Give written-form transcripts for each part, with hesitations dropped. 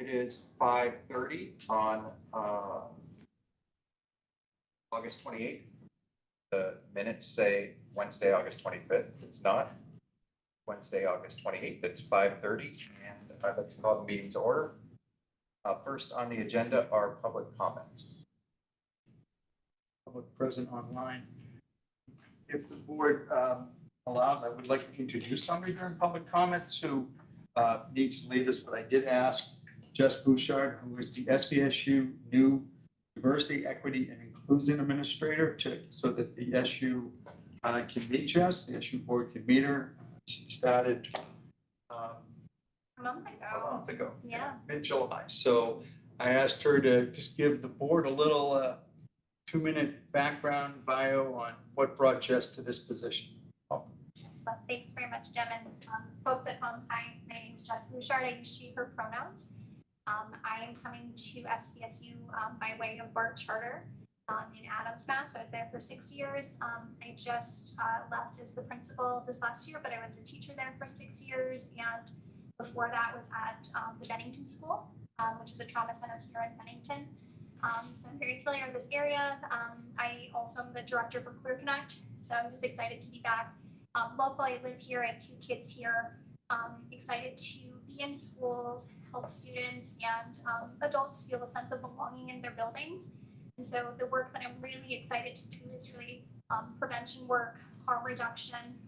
It is 5:30 on August 28th. The minutes say Wednesday, August 25th. It's not. Wednesday, August 28th. It's 5:30, and I'd like to call the meeting to order. First on the agenda are public comments. Public present online. If the board allows, I would like to introduce somebody during public comments who needs to leave us, but I did ask Jess Bouchard, who is the SVSU new Diversity, Equity, and Inclusion Administrator, so that the SU can meet Jess, the SU board can meet her. She started A month a month ago. Yeah. Mid-July. So I asked her to just give the board a little 2-minute background bio on what brought Jess to this position. Well, thanks very much, Jim. And folks at home, hi, my name is Jess Bouchard. I use she, her pronouns. I am coming to SVSU by way of BART charter in Adams, Mass. I was there for 6 years. I just left as the principal this last year, but I was a teacher there for 6 years. And before that was at the Bennington School, which is a trauma center here in Bennington. So I'm very familiar with this area. I also am the director for Clear Connect. So I'm just excited to be back. Local, I live here, I have 2 kids here. Excited to be in schools, help students and adults feel a sense of belonging in their buildings. And so the work that I'm really excited to do is really prevention work, harm reduction,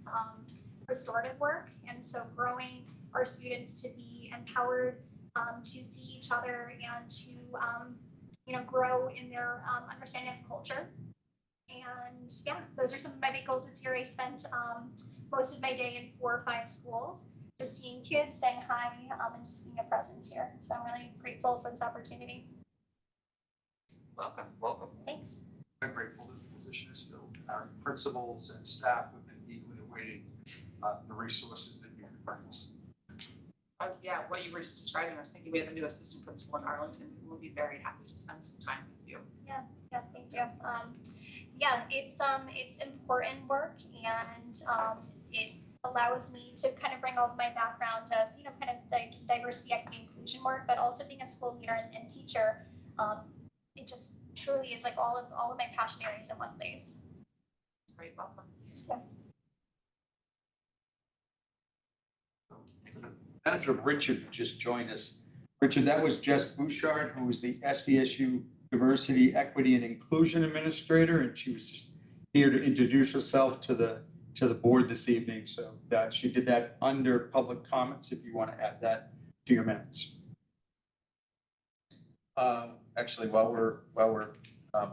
restorative work. And so growing our students to be empowered to see each other and to grow in their understanding of culture. And yeah, those are some of my big goals this year. I spent most of my day in 4 or 5 schools, just seeing kids, saying hi, and just being a presence here. So I'm really grateful for this opportunity. Welcome, welcome. Thanks. I'm grateful that the position is filled. Our principals and staff have been eagerly awaiting the resources that you bring us. Yeah, what you were just describing, I was thinking we have a new assistant principal in Arlington who will be very happy to spend some time with you. Yeah, thank you. Yeah, it's important work, and it allows me to kind of bring all of my background of kind of diversity, equity, inclusion work, but also being a school leader and teacher. It just truly is like all of my passion areas in one place. Great, welcome. Yeah. Benefit of Richard, who just joined us. Richard, that was Jess Bouchard, who was the SVSU Diversity, Equity, and Inclusion Administrator, and she was just here to introduce herself to the board this evening. So she did that under public comments. If you want to add that to your minutes. Actually, while we're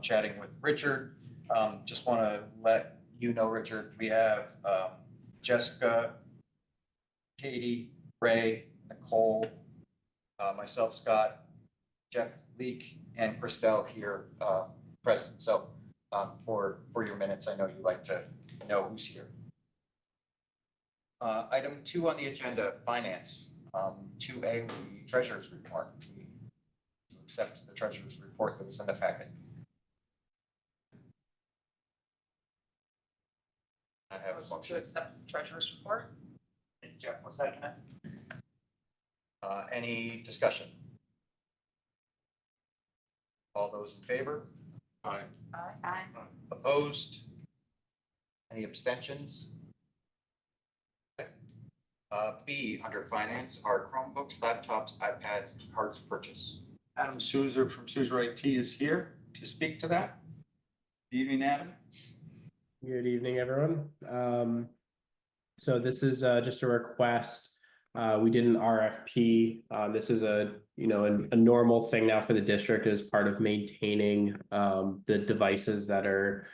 chatting with Richard, just want to let you know, Richard, we have Jessica, Katie, Ray, Nicole, myself, Scott, Jeff Leake, and Christelle here present. So for your minutes, I know you like to know who's here. Item 2 on the agenda, finance. 2A, the treasurer's report. We accept the treasurer's report that was in the packet. I have a motion To accept the treasurer's report. Jeff, was that connect? Any discussion? All those in favor? Aye. Aye. Opposed? Any abstentions? Okay. B, under finance, are Chromebooks, laptops, iPads, and cards purchase. Adam Souza from Souza IT is here to speak to that. Good evening, Adam. Good evening, everyone. So this is just a request. We did an RFP. This is a normal thing now for the district as part of maintaining the devices that are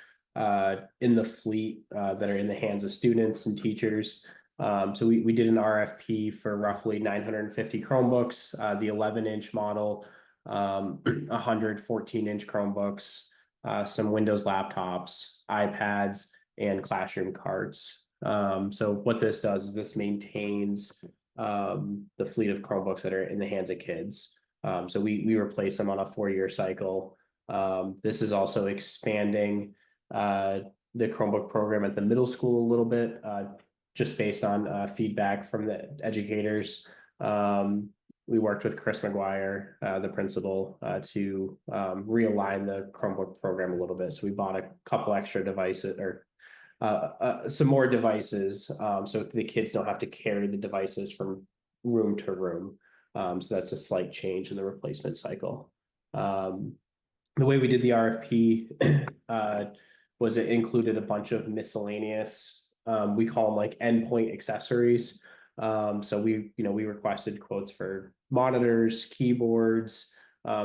in the fleet that are in the hands of students and teachers. So we did an RFP for roughly 950 Chromebooks, the 11-inch model, 114-inch Chromebooks, some Windows laptops, iPads, and classroom cards. So what this does is this maintains the fleet of Chromebooks that are in the hands of kids. So we replace them on a 4-year cycle. This is also expanding the Chromebook program at the middle school a little bit, just based on feedback from the educators. we worked with Chris McGuire, the principal, to realign the Chromebook program a little bit. So we bought a couple extra devices or some more devices, so the kids don't have to carry the devices from room to room. So that's a slight change in the replacement cycle. The way we did the RFP was it included a bunch of miscellaneous, we call them like endpoint accessories. So we requested quotes for monitors, keyboards,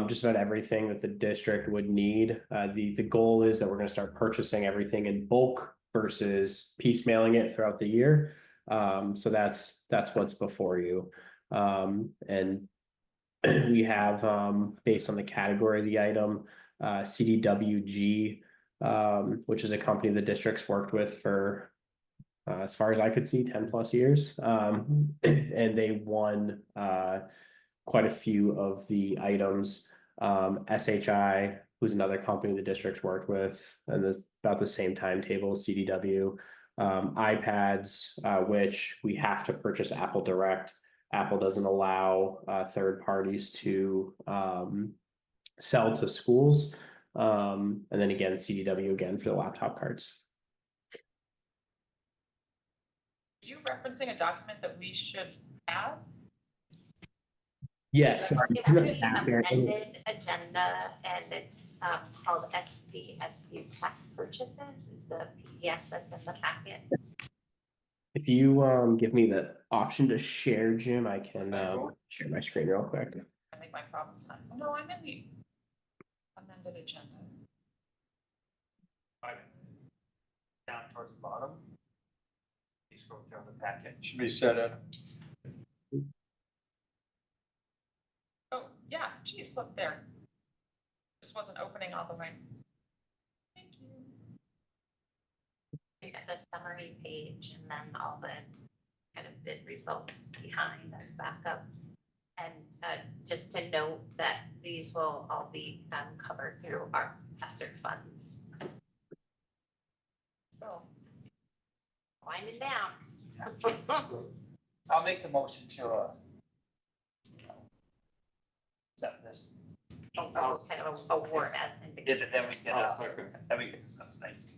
just about everything that the district would need. The goal is that we're going to start purchasing everything in bulk versus piecemealing it throughout the year. So that's what's before you. And we have, based on the category of the item, CDWG, which is a company the district's worked with for, as far as I could see, 10+ years. And they won quite a few of the items. SHI, who's another company the district's worked with, and about the same timetable as CDW. iPads, which we have to purchase Apple Direct. Apple doesn't allow third parties to sell to schools. And then again, CDW again for the laptop cards. Are you referencing a document that we should have? Yes. It's the amended agenda and it's called SVSU tech purchases is the PDF that's in the packet. If you give me the option to share, Jim, I can share my screen real quick. I think my problem's not, oh no, I'm in the amended agenda. Down towards the bottom. You scroll down the packet. Should be set up. Oh, yeah, geez, look there. This wasn't opening all the way. Thank you. You got the summary page and then all the kind of bid results behind as backup. And just to note that these will all be covered through our ESSER funds. So, Winding down. I'll make the motion to, accept this. Oh, kind of award as indicated. Then we can discuss things.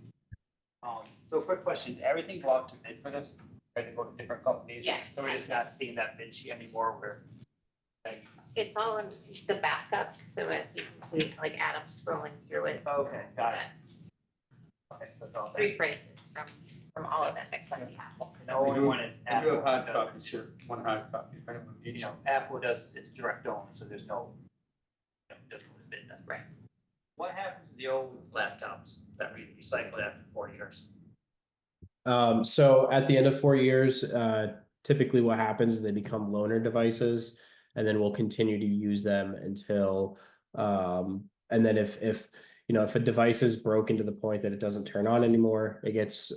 So quick question, everything go out to bid for this, right, to go to different companies? Yeah. So we're just not seeing that bid sheet anymore, where, like, It's all in the backup, so as you can see, like Adam scrolling through it. okay, got it. Okay, so it's all there. 3 prices from all of them except the Apple. The only one is I do have Apple, hard does- copies here, one hard copy, if anyone you needs know, it. Apple does its direct own, so there's no, doesn't bid that. Right. What happens to the old laptops that we recycle after 4 years? So at the end of 4 years, typically what happens is they become loaner devices, and then we'll continue to use them until, and then if if a device is broken to the point that it doesn't turn on anymore, it gets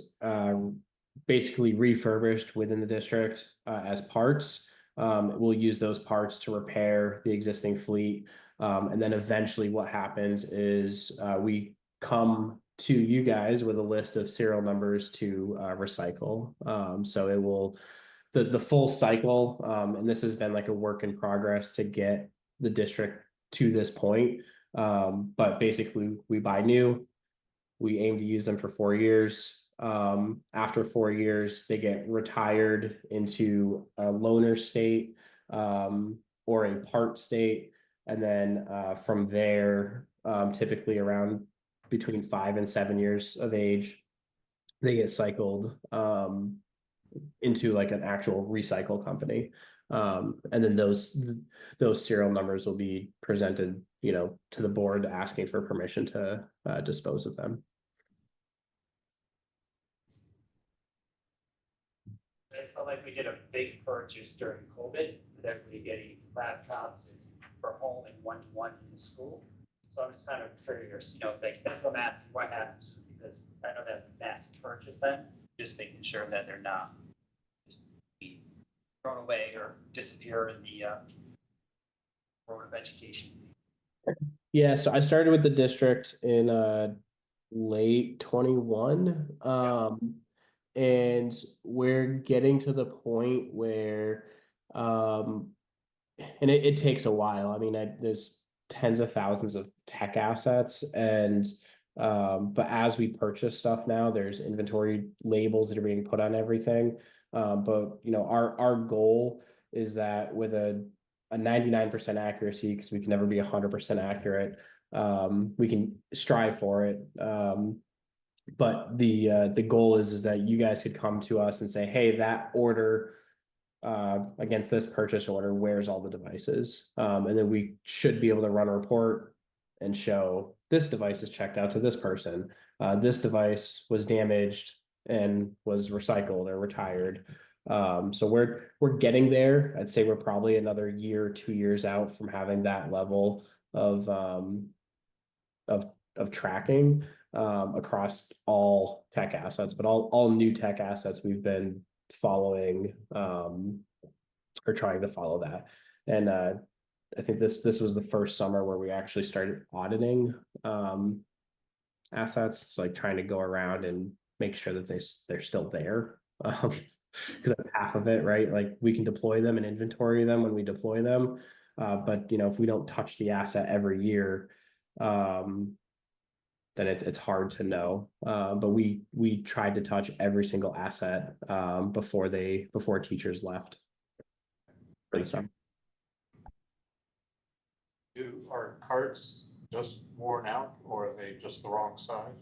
basically refurbished within the district as parts. We'll use those parts to repair the existing fleet. And then eventually what happens is we come to you guys with a list of serial numbers to recycle. So it will, the full cycle, and this has been like a work in progress to get the district to this point. But basically we buy new, we aim to use them for 4 years. After 4 years, they get retired into a loaner state, or a part state. And then from there, typically around between 5 and 7 years of age, they get cycled into like an actual recycle company. And then those serial numbers will be presented, to the board asking for permission to dispose of them. It felt like we did a big purchase during COVID, with everybody getting laptops for home and one-to-one in the school. So I'm just kind of curious, like, that's what I'm asking, what happens, because I know that's a massive purchase then, just making sure that they're not just being thrown away or disappear in the world of education. Yeah, so I started with the district in late 21. And we're getting to the point where and it takes a while. I mean, there's tens of thousands of tech assets, and but as we purchase stuff now, there's inventory labels that are being put on everything. But you know, our goal is that with a 99% accuracy, because we can never be 100% accurate, we can strive for it. But the goal is that you guys could come to us and say, hey, that order against this purchase order, where's all the devices? And then we should be able to run a report and show this device is checked out to this person. This device was damaged and was recycled or retired. So we're getting there. I'd say we're probably another year, 2 years out from having that level of of tracking across all tech assets, but all new tech assets we've been following or trying to follow that. And I think this was the first summer where we actually started auditing assets. It's like trying to go around and make sure that they're still there. Because that's half of it, right? Like we can deploy them and inventory them when we deploy them. But you know, if we don't touch the asset every year, then it's hard to know. But we tried to touch every single asset before teachers left for the summer. Are carts just worn out or are they just the wrong size?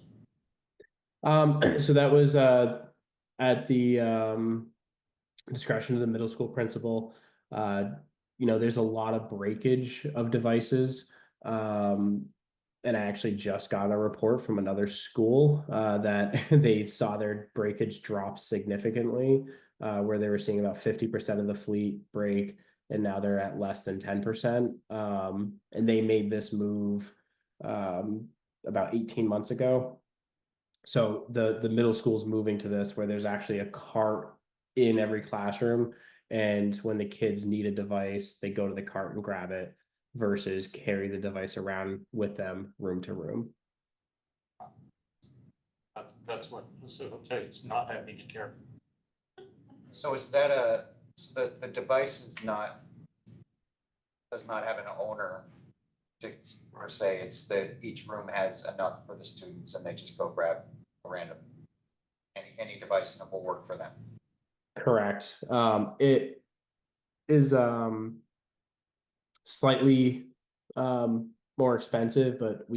So that was at the discretion of the middle school principal. You know, there's a lot of breakage of devices. And I actually just got a report from another school that they saw their breakage drop significantly, where they were seeing about 50% of the fleet break, and now they're at less than 10%. And they made this move about 18 months ago. So the middle school's moving to this where there's actually a cart in every classroom, and when the kids need a device, they go to the cart and grab it, versus carry the device around with them room to room. That's what facilitates not having to carry. So is that so the device does not have an owner to, per se, it's that each room has enough for the students and they just go grab a random, any device and it will work for them? Correct. It is slightly more expensive, but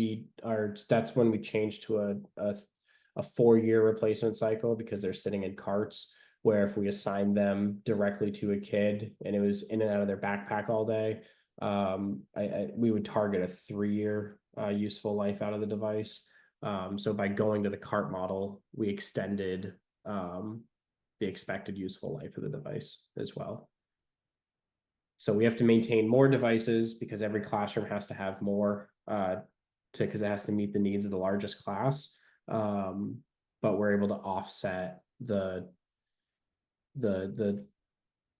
that's when we changed to a 4-year replacement cycle, because they're sitting in carts, where if we assign them directly to a kid and it was in and out of their backpack all day, we would target a 3-year useful life out of the device. So by going to the cart model, we extended the expected useful life of the device as well. So we have to maintain more devices because every classroom has to have more because it has to meet the needs of the largest class. But we're able to offset the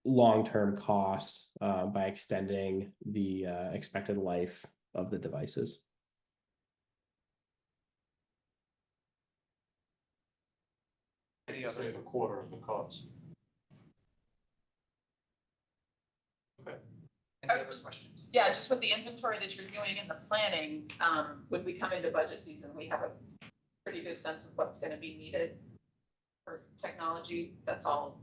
long-term cost by extending the expected life of the devices. Any other? Save a quarter of the cost. Okay. Any other questions? Yeah, just with the inventory that you're doing and the planning, when we come into budget season, we have a pretty good sense of what's gonna be needed for technology. That's all.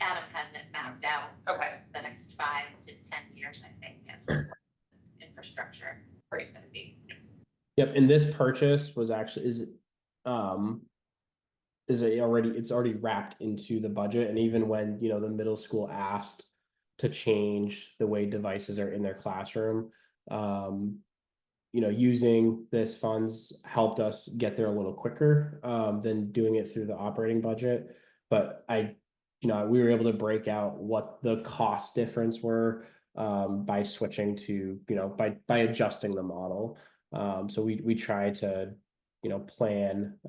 Adam has it mapped out Okay, the next 5 to 10 years, I think, as infrastructure is gonna be. Yep, and this purchase was actually it's already wrapped into the budget. And even when, you know, the middle school asked to change the way devices are in their classroom, you know, using this funds helped us get there a little quicker than doing it through the operating budget. But we were able to break out what the cost difference were by switching to, by adjusting the model. So we try to, plan.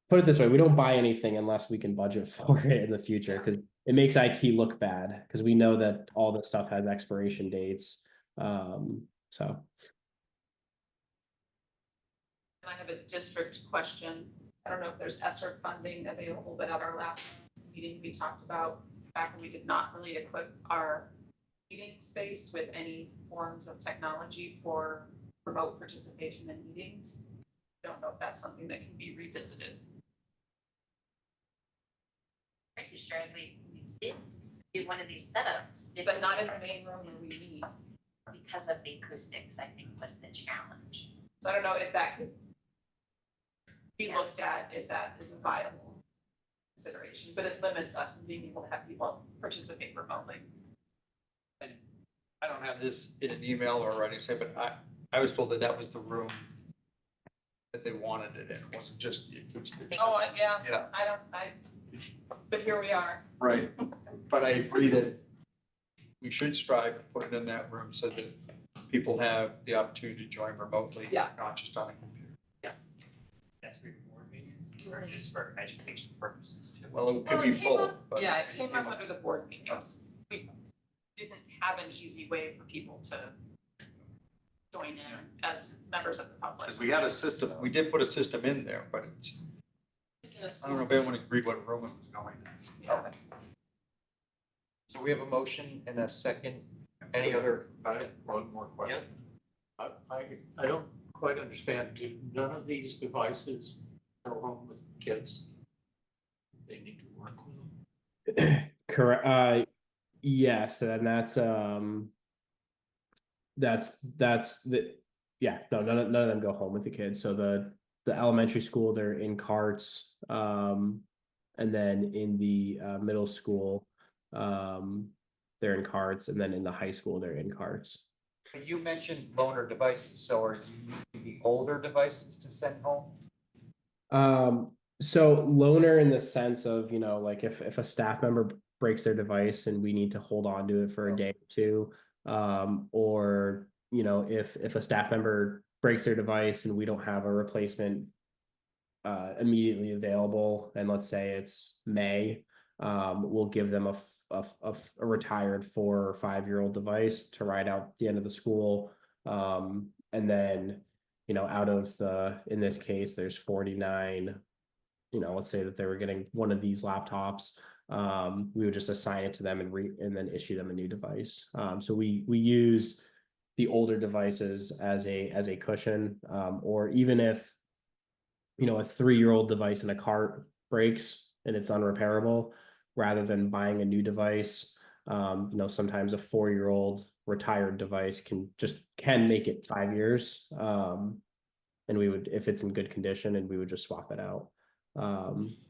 Put it this way, we don't buy anything unless we can budget for it in the future, because it makes IT look bad, because we know that all this stuff has expiration dates. So. and I have a district question. I don't know if there's ESSER funding available, but at our last meeting, we talked about the fact that we did not really equip our meeting space with any forms of technology for remote participation in meetings. Don't know if that's something that can be revisited. Pretty sure we did do one of these setups, But not in the main room where we meet. because of the acoustics, I think was the challenge. So I don't know if that could be looked at, if that is a viable consideration, but it limits us in being able to have people participate remotely. I don't have this in an email or writing, say, but I was told that that was the room that they wanted it in. It wasn't just the acoustics. Oh, yeah, Yeah, but here we are. right. But I agree that we should strive to put it in that room so that people have the opportunity to join remotely. Yeah. Not just on a computer. That's for board meetings, or just for education purposes too. Well, it Well, could be it came both. up, but yeah, it came up under the board meetings. We didn't have an easy way for people to join in as members of the public. Because we had a system, we did put a system in there, but it's, I don't know if anyone agreed what room it was going in. Yeah. So we have a motion and a second. Any other? I have one more question. I don't quite understand, do none of these devices go home with kids? They need to work with them? Correct, yes, and that's the, yeah, no, none of them go home with the kids, so the elementary school, they're in carts, and then in the middle school, they're in carts, and then in the high school, they're in carts. You mentioned loaner devices, so are you using the older devices to send home? So loaner in the sense of, you know, like if a staff member breaks their device and we need to hold on to it for a day or two, or, you know, if a staff member breaks their device and we don't have a replacement immediately available, and let's say it's May, we'll give them a retired 4 or 5-year-old device to ride out the end of the school. And then, you know, out of in this case, there's 49, you know, let's say that they were getting one of these laptops, we would just assign it to them and then issue them a new device. So we use the older devices as a cushion, or even if, you know, a 3-year-old device in a cart breaks and it's unrepairable, rather than buying a new device, you know, sometimes a 4-year-old retired device can make it 5 years. And we would, if it's in good condition, and we would just swap it out.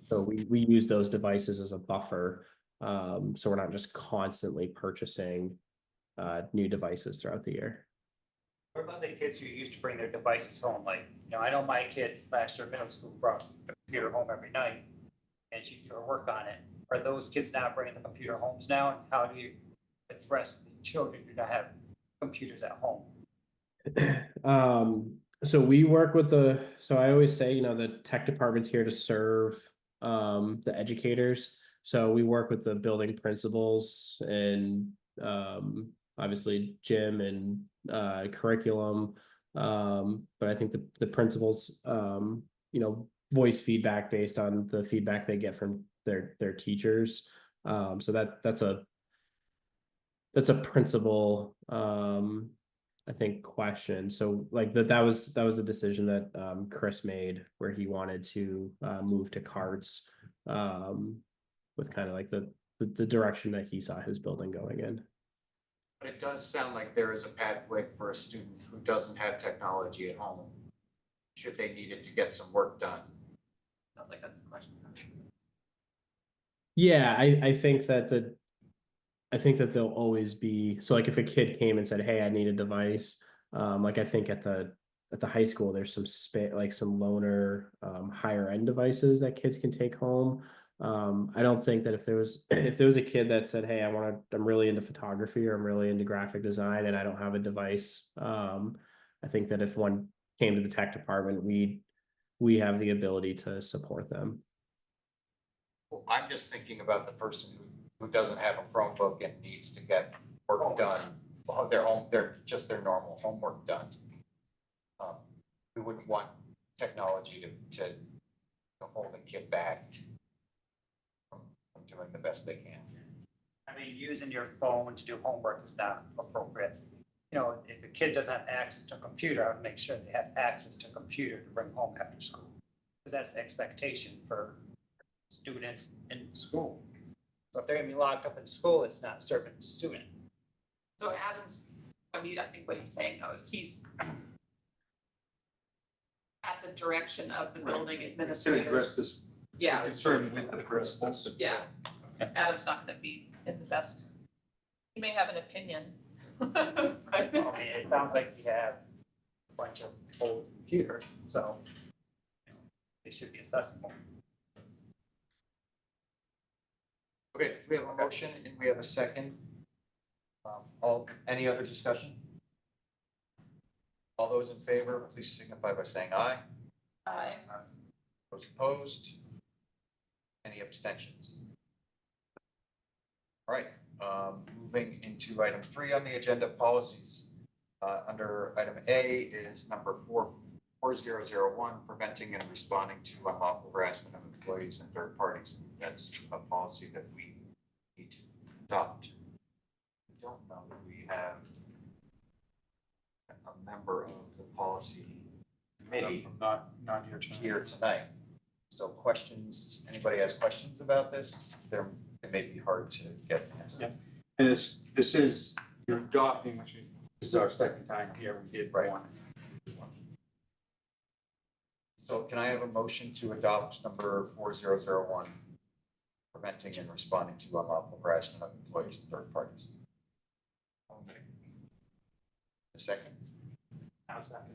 So we use those devices as a buffer. So we're not just constantly purchasing new devices throughout the year. What about the kids who used to bring their devices home? Like, you know, I know my kid last year in middle school brought a computer home every night and she did her work on it. Are those kids not bringing the computer homes now? And how do you address the children who don't have computers at home? So we work with so I always say, you know, the tech department's here to serve the educators. So we work with the building principals and obviously gym and curriculum. But I think the principals, you know, voice feedback based on the feedback they get from their teachers. So that's a principal, I think, question. So like that was a decision that Chris made, where he wanted to move to carts, with kind of like the direction that he saw his building going in. But it does sound like there is a pathway for a student who doesn't have technology at home, should they need it to get some work done. Sounds like that's the question. Yeah, I think that there'll always be, so like if a kid came and said, hey, I need a device, like I think at the high school, there's some like some loaner higher end devices that kids can take home. I don't think that if there was a kid that said, hey, I'm really into photography, or I'm really into graphic design and I don't have a device, I think that if one came to the tech department, we have the ability to support them. Well, I'm just thinking about the person who doesn't have a Chromebook and needs to get work done, just their normal homework done. We wouldn't want technology to hold a kid back from doing the best they can. I mean, using your phone to do homework is not appropriate. You know, if a kid doesn't have access to a computer, I would make sure they have access to a computer to bring home after school. Because that's the expectation for students in school. So if they're gonna be locked up in school, it's not serving the student. So Adam's, I mean, I think what he's saying though is he's at the direction of the building To administrator. address this Yeah, concern with the principals. yeah. Adam's not gonna be in the best. He may have an opinion. Right? I mean, it sounds like we have a bunch of old computers, so you know, they should be accessible. Okay, we have a motion and we have a second. Any other discussion? All those in favor, please signify by saying aye. Those opposed? Any abstentions? All right, moving into item 3 on the agenda, policies. Under item A is number 4001, preventing and responding to unlawful harassment of employees and third parties. That's a policy that we need to adopt. I don't know that we have a member of the policy committee Not here tonight. here tonight. So questions, anybody has questions about this? It may be hard to get answers. Yeah. And this is, you're adopting, this is our second time here, we did Right. one. So can I have a motion to adopt number 4001, preventing and responding to unlawful harassment of employees and third parties? A second?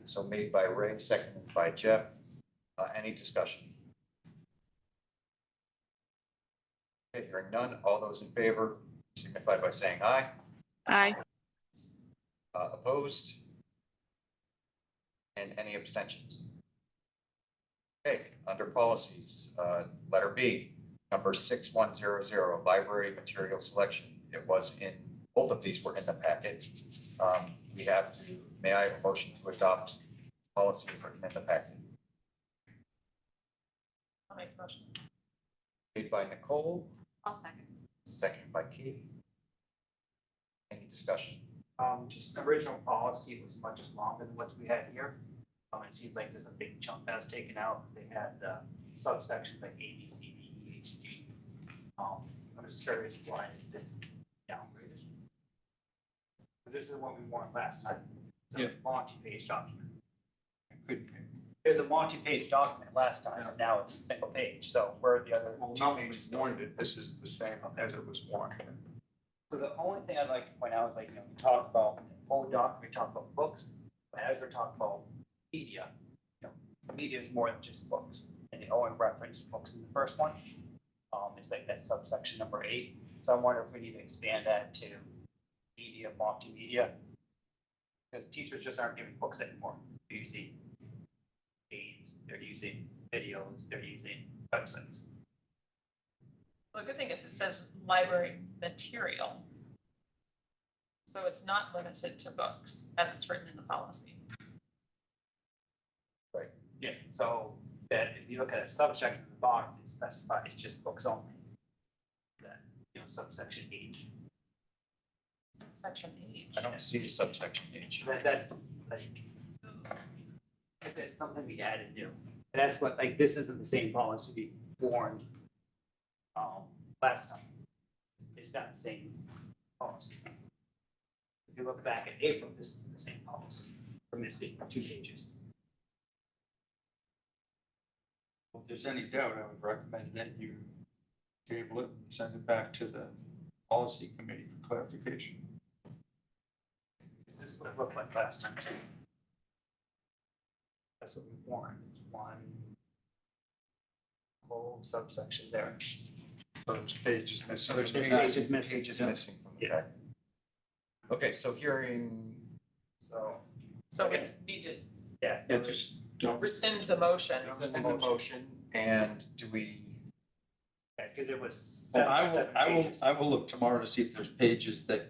So made by Ray, seconded by Jeff. Any discussion? Okay, hearing none. All those in favor signify by saying aye. Aye. Opposed? And any abstentions? Okay, under policies, letter B, number 6100, library material selection. It was in, both of these were in the packet. We have to, may I have a motion to adopt policies written in the packet? I'll make a motion. Made by Nicole, I'll second. seconded by Katie. Any discussion? Just the original policy was much longer than what we had here. It seems like there's a big chunk that was taken out. They had subsections like A, B, C, D, E, H, G. I'm just curious why it's been downgraded. But this is what we wanted last time. It's Yeah. a multi-page document. Good. It was a multi-page document last time, and now it's a single page. So where are the other Well, two now we pages? warned it, this is the same as it was warned. So the only thing I'd like to point out is like, we talk about old doc, we talk about books, but as we're talking about media, media is more than just books. And they only reference books in the first one. It's like that subsection number 8. So I wonder if we need to expand that to media, multimedia. Because teachers just aren't giving books anymore. They're using games, they're using videos, they're using websites. Well, the good thing is it says library material. So it's not limited to books as it's written in the policy. Yeah, so that if you look at a subsection at the bottom, it specifies just books only. That, subsection H. Section H. I don't see subsection H. That's like, it's something we added new. That's what, like, this isn't the same policy we warned last time. It's not the same policy. If you look back in April, this is the same policy. We're missing 2 pages. If there's any doubt, I would recommend that you table it and send it back to the policy committee for clarification. Is this what it looked like last time? That's what we warned, it's one whole subsection there. So there's pages missing. So there's pages missing. Pages missing from the Yeah. packet. Okay, so hearing, So we need to Yeah, just don't. rescind the motion. rescind the motion, and do we, Because it was Well, seven pages. I will look tomorrow to see if there's pages that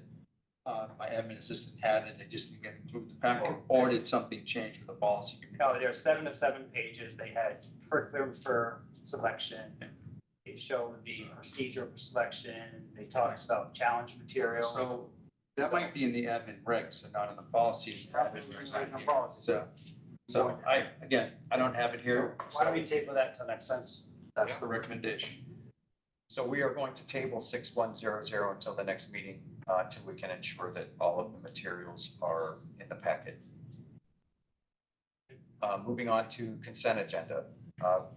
my admin assistant had and they just didn't get included in the packet, or did something change with the policy committee? No, there are 7 of 7 pages. They had curriculum for selection, they they show the procedure for selection, they talk about challenge materials. So that might be in the admin regs and not in the policies. So I don't have it here. Why don't we table that till next time? That's the recommendation. So we are going to table 6100 until the next meeting, till we can ensure that all of the materials are in the packet. Moving on to consent agenda.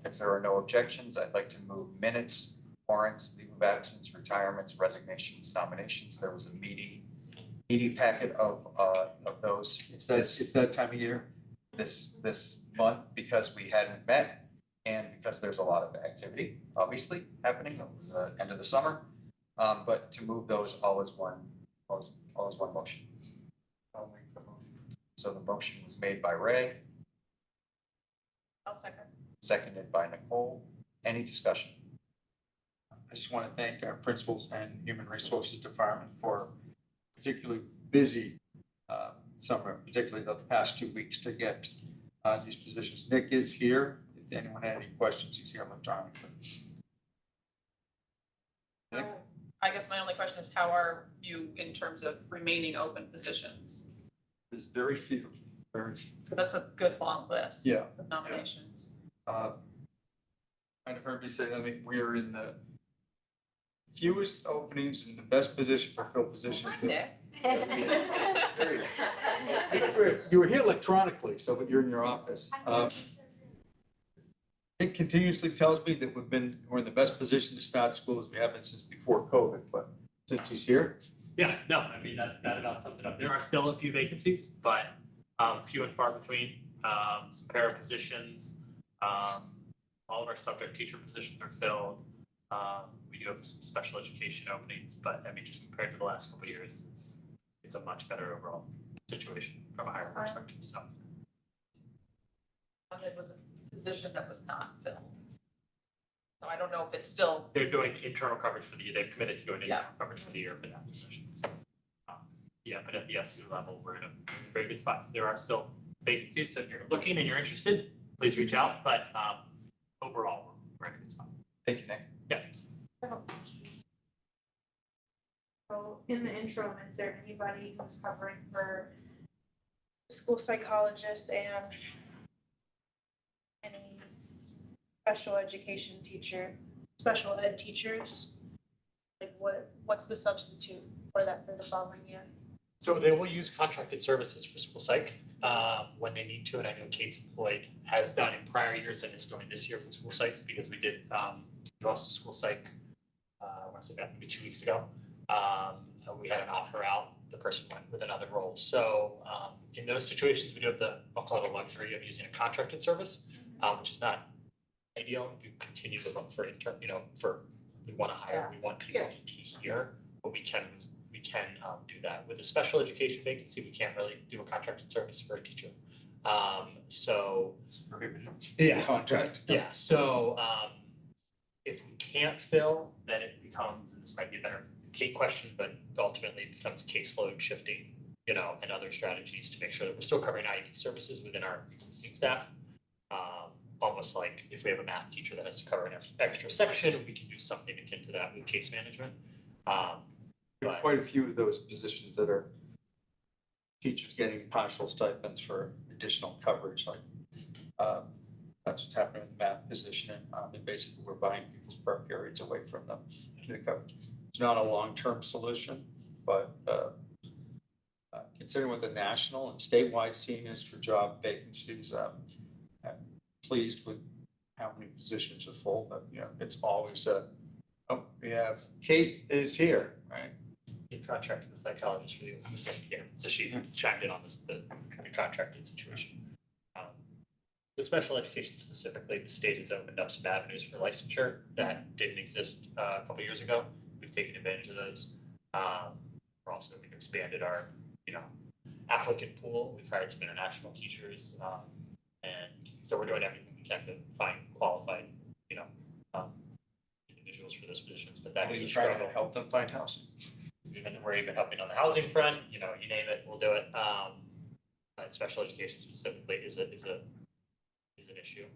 If there are no objections, I'd like to move minutes, warrants, leave of absence, retirements, resignations, nominations. There was a meaty packet of those. It's that time of year. This month, because we hadn't met and because there's a lot of activity, obviously, happening. It was end of the summer. But to move those all as one motion. I'll make the motion. So the motion was made by Ray, I'll second. seconded by Nicole. Any discussion? I just want to thank our principals and human resources department for particularly busy summer, particularly the past 2 weeks to get these positions. Nick is here. If anyone had any questions, he's here electronically. Nick? I guess my only question is, how are you in terms of remaining open positions? There's very few, very, That's a good long list. Yeah. Of nominations. kind of heard me say, I think we're in the fewest openings and the best position for fill positions. Nick. You were here electronically, so but you're in your office. It continuously tells me that we're in the best position to start school as we have been since before COVID, but since he's here, Yeah, no, I mean, that about sums it up. There are still a few vacancies, but few and far between. Some para positions, all of our subject teacher positions are filled. We do have some special education openings, but I mean, just compared to the last couple of years, it's a much better overall situation from a hiring perspective, so. It was a position that was not filled. So I don't know if it's still, They're doing internal coverage for the year. They've committed to doing internal Yeah. coverage for the year for that position. So, yeah, but at the SU level, we're in a very good spot. There are still vacancies, so if you're looking and you're interested, please reach out. But overall, we're in a good spot. Thank you, Nick. So in the interim, is there anybody who's covering for school psychologists and any special education teacher, special ed teachers? Like what's the substitute for that for the following year? So they will use contracted services for school psych when they need to, and I know Kate's employed, has done in prior years and is doing this year for school psychs because we did lost school psych, I want to say that maybe 2 weeks ago. We had an offer out, the person went with another role. So in those situations, we do have I'll call it the luxury of using a contracted service, which is not ideal. You continue to look for we want to hire, we want people to be here, but we can do that. With a special education vacancy, we can't really do a contracted service for a teacher. So it's prohibited. yeah, Contract. yeah. So if we can't fill, then it becomes, and this might be a better Kate question, but ultimately it becomes caseload shifting, and other strategies to make sure that we're still covering IEP services within our existing staff. Almost like if we have a math teacher that has to cover an extra section, we can do something akin to that with case management. There are quite a few of those positions that are teachers getting partial stipends for additional coverage, like that's what's happening with the math position. And basically we're buying people's prep periods away from them to the coverage. It's not a long-term solution, but considering what the national and statewide scene is for job vacancies, I'm pleased with how many positions are full, but it's always we have Kate is here, right? You contracted the psychologist for you in the same year, so she chimed in on the contracted situation. With special education specifically, the state has opened up some avenues for licensure that didn't exist a couple years ago. We've taken advantage of those. We've expanded our, applicant pool. We've hired some international teachers, and so we're doing everything we can to find qualified, individuals for those positions. But that is a We're trying struggle. to help them find housing. We're even helping on the housing front. You name it, we'll do it. And special education specifically is an issue,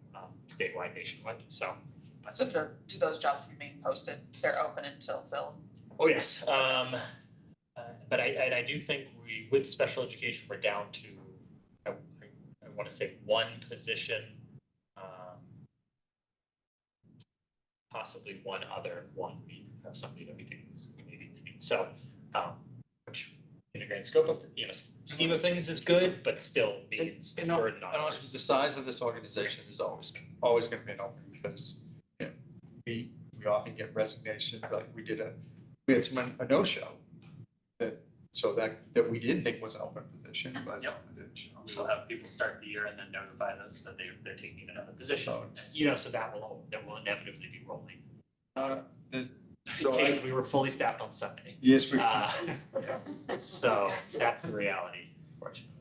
statewide, nationwide. So So do those jobs remain posted? They're open until filled? Oh, yes, but I do think with special education, we're down to, I wanna say one position. Possibly one other one, we have somebody that we think is maybe, so, which in the grand scope of, scheme of things is good, but still means the burden on And also, ours. the size of this organization is always gonna be an open, because, we often get resignations, like we had someone, a no-show. That we didn't think was an open position, but Yep. someone didn't show. We will have people start the year and then notify us that they're taking another position, So so that will inevitably be rolling. So We were fully staffed on Sunday. yes, we. So that's the reality, fortunately.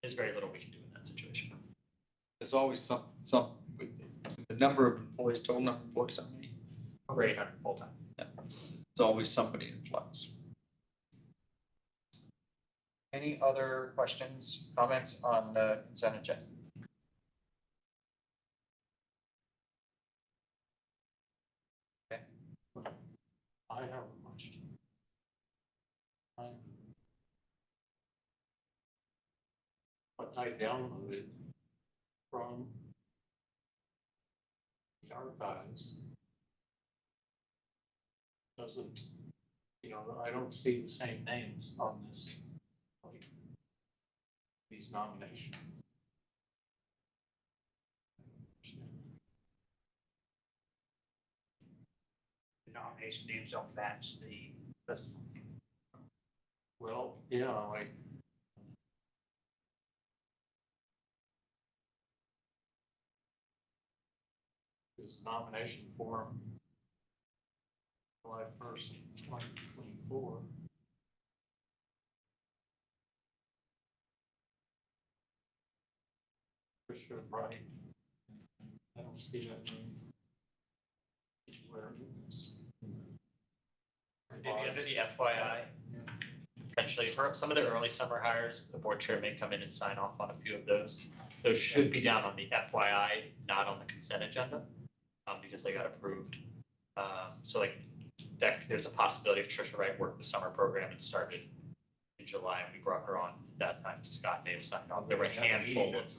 There's very little we can do in that situation. There's always some, with the number of employees, total number of employees, how many? Over 800 full-time. There's always somebody in flux. Any other questions, comments on the consent agenda? I have a question. What I downloaded from the archives doesn't, I don't see the same names on this, like, these nominations. The nomination names don't match the list. Well, yeah, like. His nomination form, July 1st, 2024. Christian Bright. I don't see that name anywhere in this. Maybe under the FYI, potentially for some of the early summer hires, the board chair may come in and sign off on a few of those. Those should be down on the FYI, not on the consent agenda, because they got approved. So like that, there's a possibility if Tricia Wright worked the summer program and started in July and we brought her on at that time, Scott may have signed off. There were a handful of.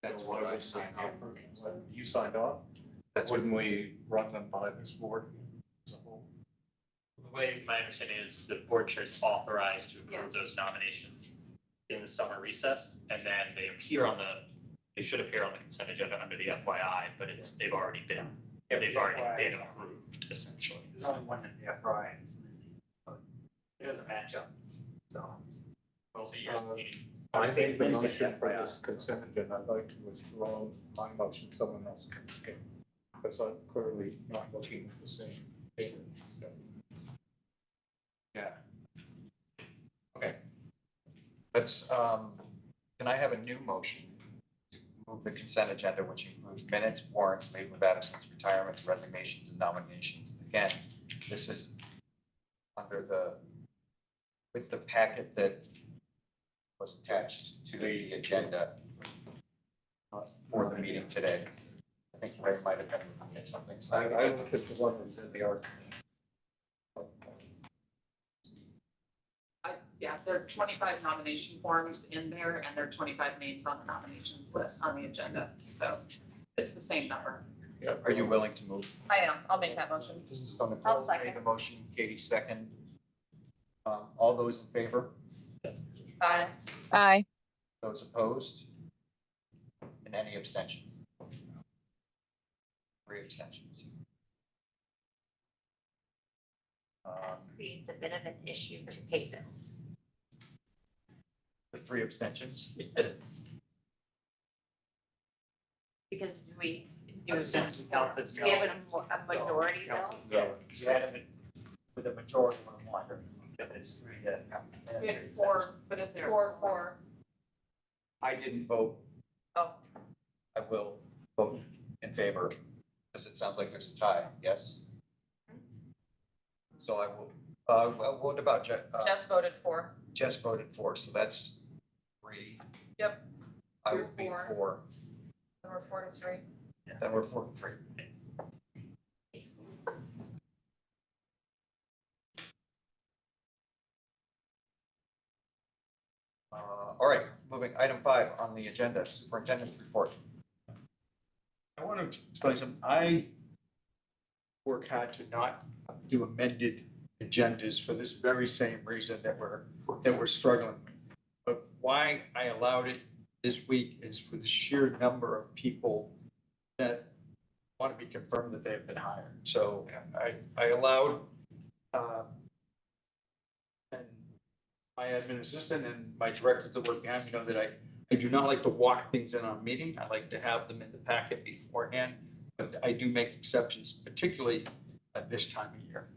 That's what I signed off. You signed off? Wouldn't we run them by this board as a whole? The way my understanding is the board chair is authorized to approve those nominations in the summer recess, and then they should appear on the consent agenda under the FYI, but they've already been approved essentially. There's only one in the FRI, and it's Lindsay, but it doesn't match up, so. Well, so yours meeting. I think the motion for this consent agenda, I'd like to withdraw my motion, someone else can take, because I'm clearly not looking at the same thing. Yeah. Okay. Let's, can I have a new motion to move the consent agenda, which includes minutes, warrants, leave of absence, retirements, resignations, and nominations? Again, this is under with the packet that was attached to the agenda for the meeting today. I think Ray might have been looking at something. I looked at the one that's in the article. Yeah, there are 25 nomination forms in there and there are 25 names on the nominations list on the agenda, so it's the same number. Are you willing to move? I am, I'll make that motion. So Nicole I'll second. made the motion, Katie second. All those in favor? Aye. Aye. Those opposed? And any abstention? 3 abstentions. Creates a bit of an issue for the pay bills. The 3 abstentions? Yes. Because we, Abstention counts as we have no. a majority Counts bill. as no. You had it with a majority on one, if it's 3 that. We had 4, but is there 4? I didn't vote. Oh, I will vote in favor, because it sounds like there's a tie, yes? So I will, well, what about Jess voted for. Jess voted for, so that's 3. Yep. I You're would be four. 4. Or 4 to 3. Then we're 4 to 3. All right, moving item 5 on the agenda, superintendent's report. I want to explain something. I work hard to not do amended agendas for this very same reason that we're struggling. But why I allowed it this week is for the sheer number of people that want to be confirmed that they've been hired. So I allowed, and my admin assistant and my directors that work behind me know that I do not like to walk things in on a meeting. I like to have them in the packet beforehand, but I do make exceptions, particularly at this time of year.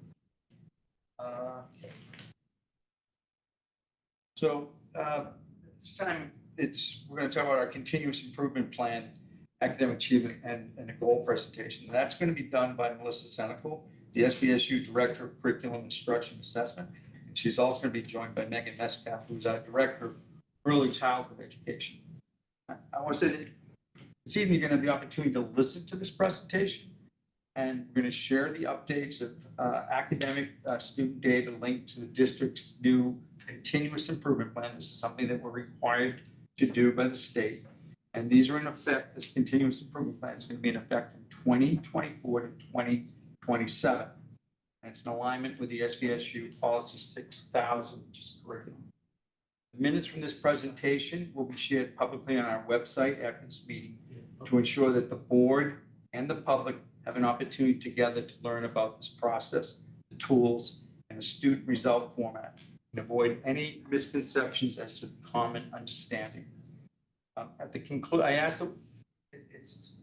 This time we're going to talk about our continuous improvement plan, academic achievement, and a goal presentation. And that's going to be done by Melissa Senecal, the SVSU Director of Curriculum Instruction Assessment. And she's also going to be joined by Megan Mescalf, who's our Director of Early Childhood Education. I want to say that this evening you're going to have the opportunity to listen to this presentation, and we're going to share the updates of academic student data linked to the district's new continuous improvement plan. This is something that we're required to do by the state. And these are in effect, this continuous improvement plan is going to be in effect from 2024 to 2027. And it's in alignment with the SVSU policy 6000, which is curriculum. The minutes from this presentation will be shared publicly on our website after this meeting to ensure that the board and the public have an opportunity together to learn about this process, the tools, and the student result format, and avoid any misconceptions as to common understanding. At the conclusion, I asked that it's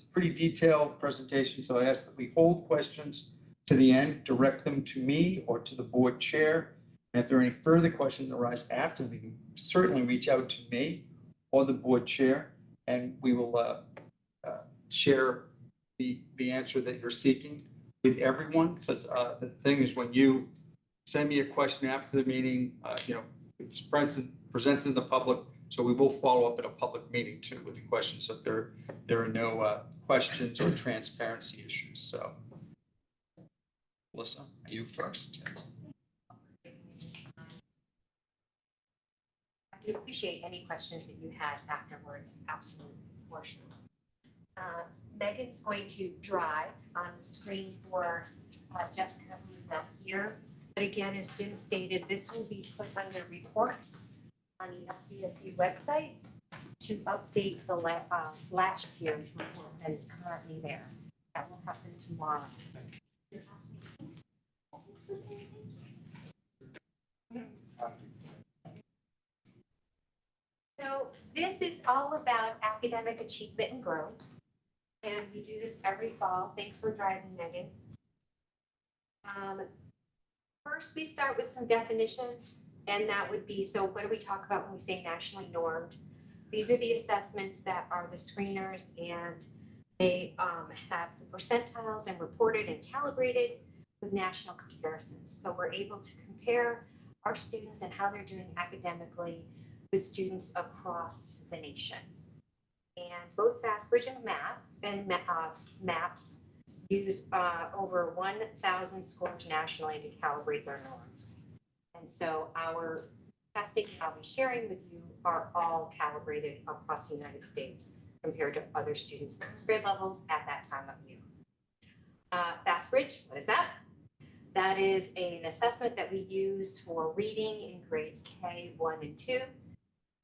a pretty detailed presentation, so I asked that we hold questions to the end, direct them to me or to the board chair. And if there are any further questions that arise after the meeting, certainly reach out to me or the board chair, and we will share the answer that you're seeking with everyone. Because the thing is, when you send me a question after the meeting, it's presented to the public. So we will follow up at a public meeting too with the questions, so there are no questions or transparency issues. So, Melissa, you first. I can appreciate any questions that you had afterwards, absolutely, for sure. Megan's going to drive on the screen for Jessica, who is not here. But again, as Jim stated, this will be put under reports on the SVSU website to update the last year's report that is currently there. That will happen tomorrow. So this is all about academic achievement and growth. And we do this every fall. Thanks for driving, Megan. First, we start with some definitions, and that would be, so what do we talk about when we say nationally normed? These are the assessments that are the screeners, and they have the percentiles and reported and calibrated with national comparisons. So we're able to compare our students and how they're doing academically with students across the nation. And both Fastbridge and MAPS use over 1,000 scores nationally to calibrate their norms. And so our testing I'll be sharing with you are all calibrated across the United States compared to other students' grade levels at that time of year. Fastbridge, what is that? That is an assessment that we use for reading in grades K, 1, and 2,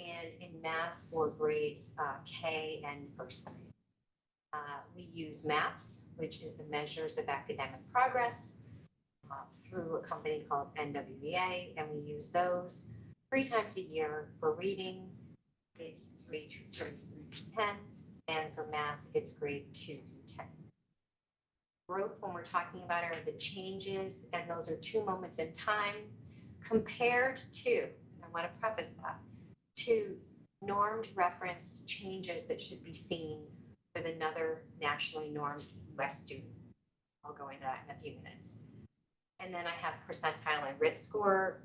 and in math for grades K and first grade. We use MAPS, which is the measures of academic progress, through a company called NWEA, and we use those 3 times a year. For reading, it's grades 3 to 10, and for math, it's grade 2 through 10. Growth, when we're talking about, are the changes, and those are 2 moments in time compared to, and I want to preface that, to normed reference changes that should be seen with another nationally normed US student. I'll go into that in a few minutes. And then I have percentile and RIT score.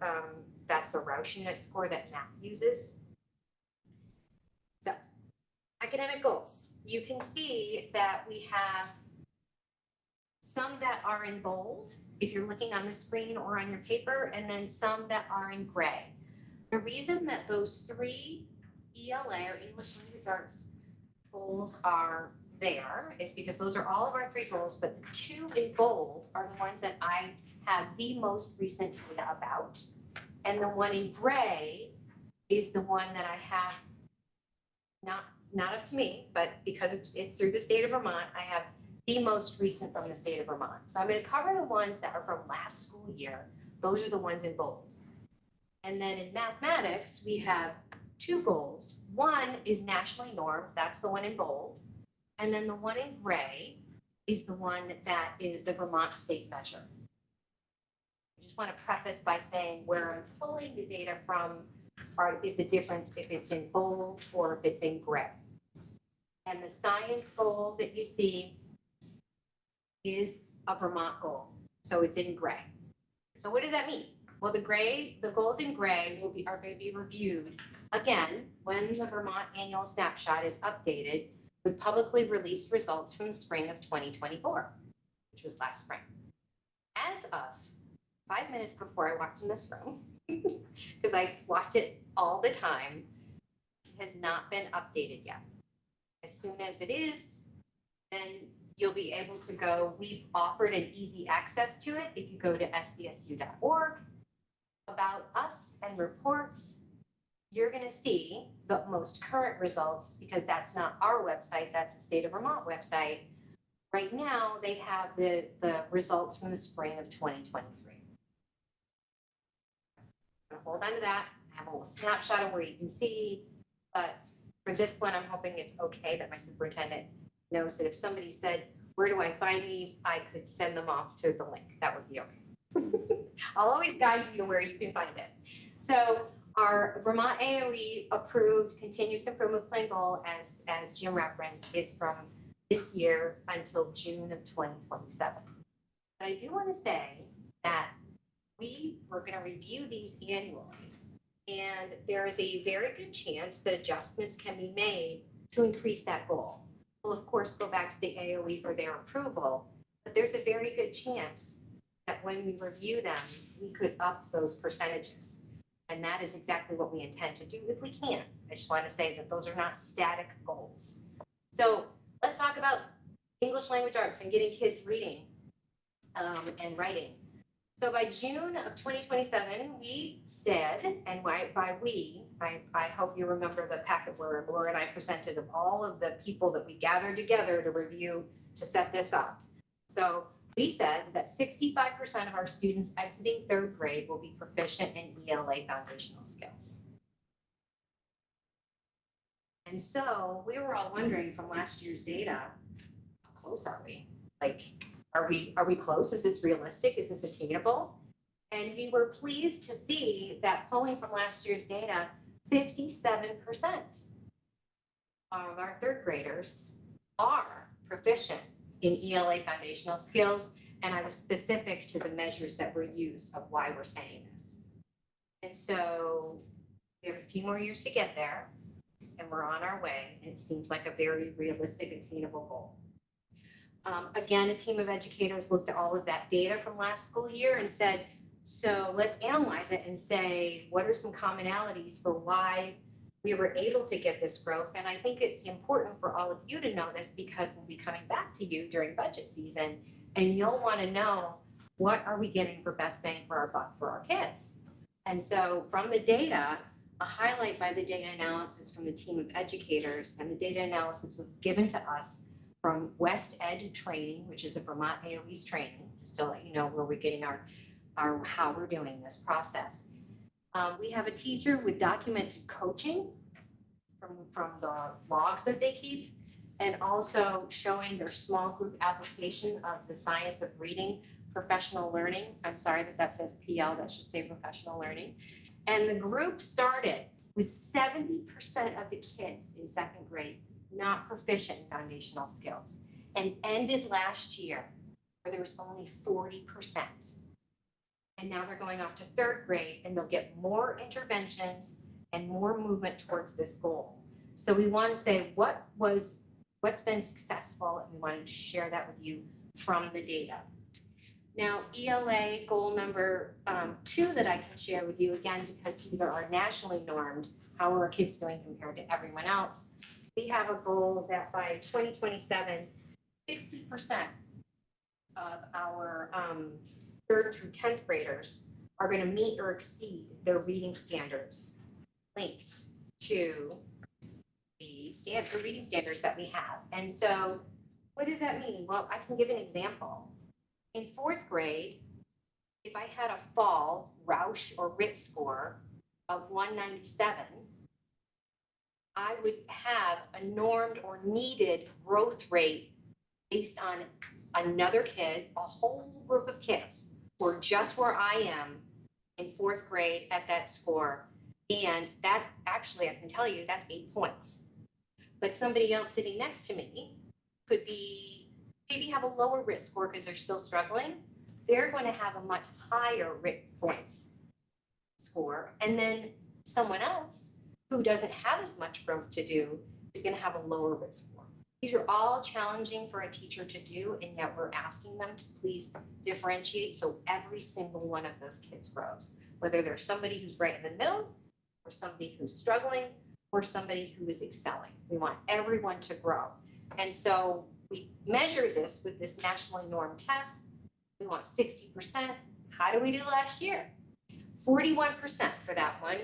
That's a Roush unit score that MAP uses. So Academic goals. You can see that we have some that are in bold, if you're looking on the screen or on your paper, and then some that are in gray. The reason that those three ELA or English Language Arts goals are there is because those are all of our three goals, but the two in bold are the ones that I have the most recent data about. And the one in gray is the one that I have not up to me, but because it's through the state of Vermont, I have the most recent from the state of Vermont. So I'm gonna cover the ones that are from last school year. Those are the ones in bold. And then in mathematics, we have two goals. One is nationally normed, that's the one in bold. And then the one in gray is the one that is the Vermont state measure. I just want to preface by saying where I'm pulling the data from is the difference if it's in bold or if it's in gray. And the science goal that you see is a Vermont goal, so it's in gray. So what does that mean? Well, the goals in gray are going to be reviewed again when the Vermont annual snapshot is updated with publicly released results from the spring of 2024, which was last spring. As of 5 minutes before I walked in this room, because I watch it all the time, it has not been updated yet. As soon as it is, then you'll be able to go. We've offered an easy access to it. If you go to svsu.org, about us and reports, you're gonna see the most current results because that's not our website, that's the state of Vermont website. Right now, they have the results from the spring of 2023. I'm gonna hold on to that. I have a little snapshot of where you can see, but for this one, I'm hoping it's okay that my superintendent knows that if somebody said, where do I find these? I could send them off to the link. That would be okay. I'll always guide you to where you can find it. So our Vermont AOE approved continuous improvement plan goal, as Jim referenced, is from this year until June of 2027. But I do want to say that we were going to review these annually, and there is a very good chance that adjustments can be made to increase that goal. We'll of course go back to the AOE for their approval, but there's a very good chance that when we review them, we could up those percentages. And that is exactly what we intend to do if we can. I just want to say that those are not static goals. So let's talk about English language arts and getting kids reading and writing. So by June of 2027, we said, and by we, I hope you remember the packet where Laura and I presented of all of the people that we gathered together to review to set this up. So we said that 65% of our students exiting third grade will be proficient in ELA foundational skills. And so we were all wondering from last year's data, how close are we? Like, are we close? Is this realistic? Is this attainable? And we were pleased to see that pulling from last year's data, 57% of our third graders are proficient in ELA foundational skills. And I was specific to the measures that were used of why we're saying this. And so we have a few more years to get there, and we're on our way. And it seems like a very realistic, attainable goal. Again, a team of educators looked at all of that data from last school year and said, so let's analyze it and say, what are some commonalities for why we were able to get this growth? And I think it's important for all of you to know this because we'll be coming back to you during budget season and you'll want to know, what are we getting for best bang for our buck for our kids? And so from the data, a highlight by the data analysis from the team of educators, and the data analysis was given to us from West Ed Training, which is a Vermont AOE's training, just to let you know where we're getting our how we're doing this process. We have a teacher with documented coaching from the logs that they keep, and also showing their small group application of the science of reading professional learning. I'm sorry that says PL, that should say professional learning. And the group started with 70% of the kids in second grade not proficient in foundational skills, and ended last year where there was only 40%. And now they're going off to third grade and they'll get more interventions and more movement towards this goal. So we want to say what's been successful, and we wanted to share that with you from the data. Now, ELA goal number 2 that I can share with you, again, because these are our nationally normed, how are our kids doing compared to everyone else? We have a goal that by 2027, 60% of our 3rd through 10th graders are going to meet or exceed their reading standards linked to the reading standards that we have. And so what does that mean? Well, I can give an example. In 4th grade, if I had a fall Roush or RIT score of 197, I would have a normed or needed growth rate based on another kid, a whole group of kids who are just where I am in 4th grade at that score. And that actually, I can tell you, that's 8 points. But somebody else sitting next to me could be, maybe have a lower RIT score because they're still struggling. They're going to have a much higher RIT points score. And then someone else who doesn't have as much growth to do is going to have a lower RIT score. These are all challenging for a teacher to do, and yet we're asking them to please differentiate so every single one of those kids grows, whether there's somebody who's right in the middle, or somebody who's struggling, or somebody who is excelling. We want everyone to grow. And so we measure this with this nationally normed test. We want 60%. How did we do last year? 41% for that one.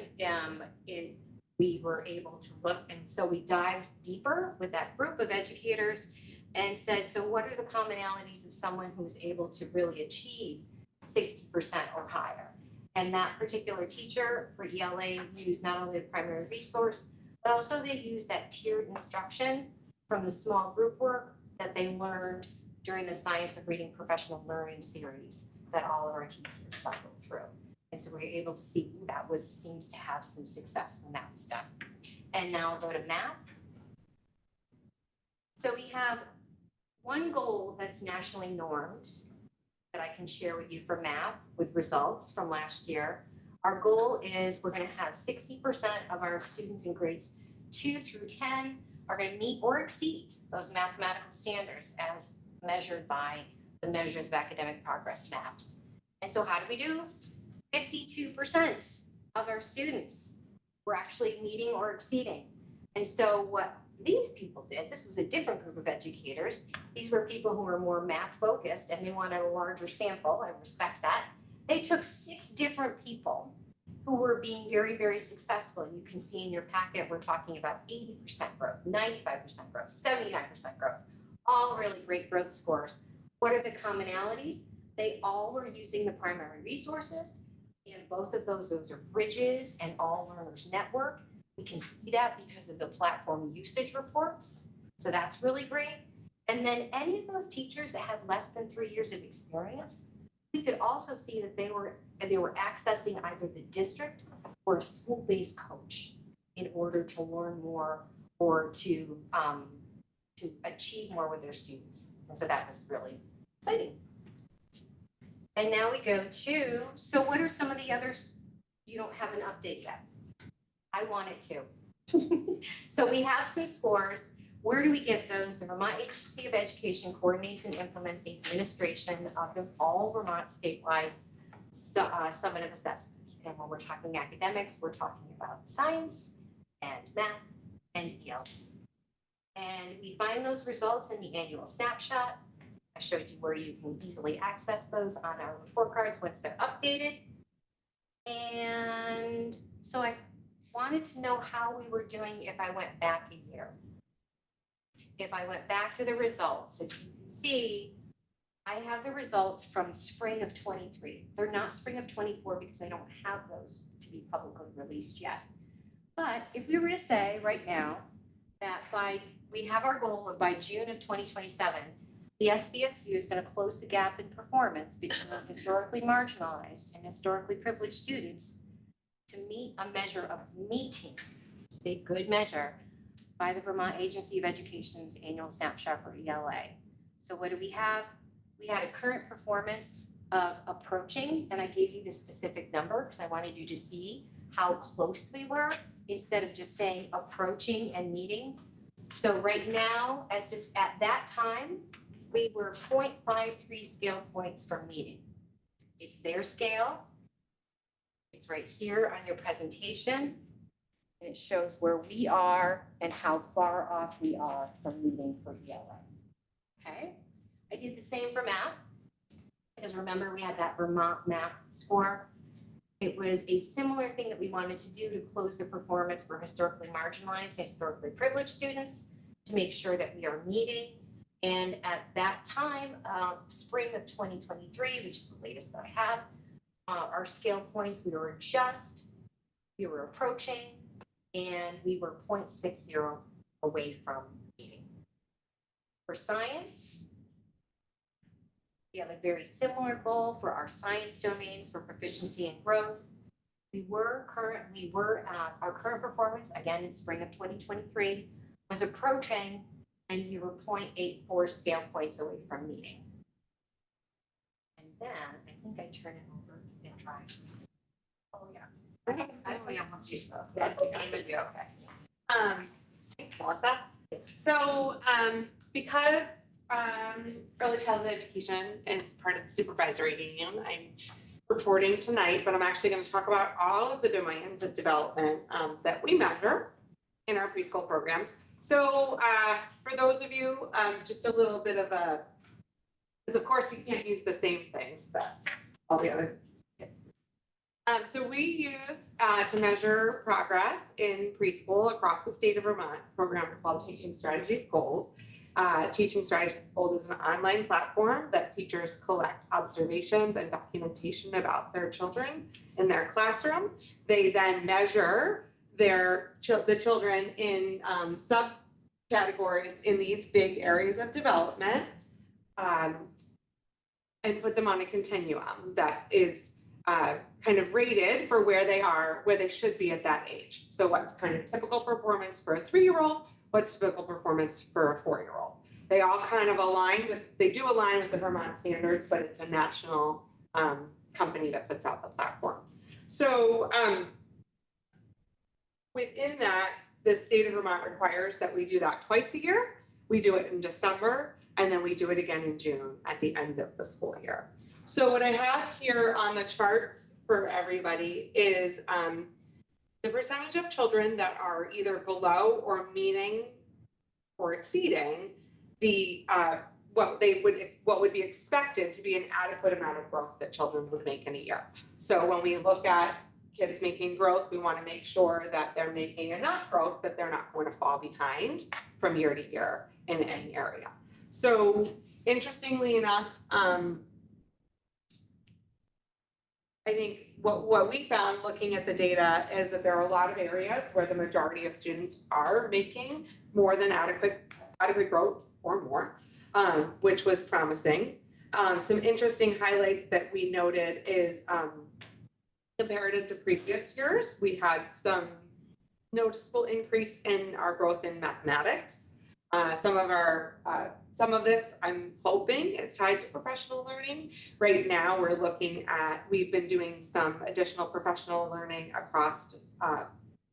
We were able to look, and so we dived deeper with that group of educators and said, so what are the commonalities of someone who is able to really achieve 60% or higher? And that particular teacher for ELA used not only the primary resource, but also they used that tiered instruction from the small group work that they learned during the Science of Reading Professional Learning series that all of our teachers cycled through. And so we were able to see that seems to have some success when that was done. And now I'll go to math. So we have one goal that's nationally normed that I can share with you for math with results from last year. Our goal is we're going to have 60% of our students in grades 2 through 10 are going to meet or exceed those mathematical standards as measured by the measures of academic progress maps. And so how do we do? 52% of our students were actually meeting or exceeding. And so what these people did, this was a different group of educators. These were people who were more math focused and they wanted a larger sample. I respect that. They took 6 different people who were being very, very successful. You can see in your packet, we're talking about 80% growth, 95% growth, 79% growth, all really great growth scores. What are the commonalities? They all were using the primary resources. And both of those are bridges and all learners network. We can see that because of the platform usage reports. So that's really great. And then any of those teachers that had less than 3 years of experience, we could also see that they were accessing either the district or a school-based coach in order to learn more or to achieve more with their students. And so that was really exciting. And now we go to, so what are some of the others? You don't have an update yet. I want it to. So we have some scores. Where do we get those? The Vermont Agency of Education coordinates and implements the administration of the all Vermont statewide summative assessments. And when we're talking academics, we're talking about science and math and EL. And we find those results in the annual snapshot. I showed you where you can easily access those on our report cards once they're updated. And so I wanted to know how we were doing if I went back a year. If I went back to the results, as you can see, I have the results from spring of 23. They're not spring of 24 because I don't have those to be publicly released yet. But if we were to say right now that we have our goal of by June of 2027, the SVSU is going to close the gap in performance between historically marginalized and historically privileged students to meet a measure of meeting, it's a good measure, by the Vermont Agency of Education's annual snapshot for ELA. So what do we have? We had a current performance of approaching, and I gave you the specific number because I wanted you to see how close we were. instead of just saying approaching and meeting. So right now, at that time, we were 0.53 scale points from meeting. It's their scale. It's right here on your presentation. And it shows where we are and how far off we are from meeting for BLA. Okay? I did the same for math. Because remember, we had that Vermont math score. It was a similar thing that we wanted to do to close the performance for historically marginalized, historically privileged students, to make sure that we are meeting. And at that time, spring of 2023, which is the latest that I have, our scale points, we were approaching, and we were 0.60 away from meeting. For science, we have a very similar goal for our science domains for proficiency and growth. Our current performance, again in spring of 2023, was approaching, and we were 0.84 scale points away from meeting. And then I think I turn it over and try. Oh yeah. I only have one sheet, so that's okay. I'm gonna be okay. Thanks, Melissa. So, because early childhood education is part of the supervisory union, I'm reporting tonight, but I'm actually going to talk about all of the domains of development that we measure in our preschool programs. So, for those of you, just a little bit of because of course we can't use the same things that all the other. So we use to measure progress in preschool across the state of Vermont, a program called Teaching Strategies Gold. Teaching Strategies Gold is an online platform that teachers collect observations and documentation about their children in their classroom. They then measure the children in subcategories in these big areas of development and put them on a continuum that is kind of rated for where they should be at that age. So what's kind of typical performance for a 3-year-old, what's typical performance for a 4-year-old. They all kind of align with the Vermont standards, but it's a national company that puts out the platform. So within that, the state of Vermont requires that we do that twice a year. We do it in December, and then we do it again in June at the end of the school year. So what I have here on the charts for everybody is the percentage of children that are either below or meeting or exceeding the what would be expected to be an adequate amount of growth that children would make in a year. So when we look at kids making growth, we want to make sure that they're making enough growth that they're not going to fall behind from year to year in any area. So interestingly enough, I think what we found looking at the data is that there are a lot of areas where the majority of students are making more than adequate growth or more, which was promising. Some interesting highlights that we noted is comparative to previous years, we had some noticeable increase in our growth in mathematics. Some of this, I'm hoping, is tied to professional learning. Right now, we've been doing some additional professional learning across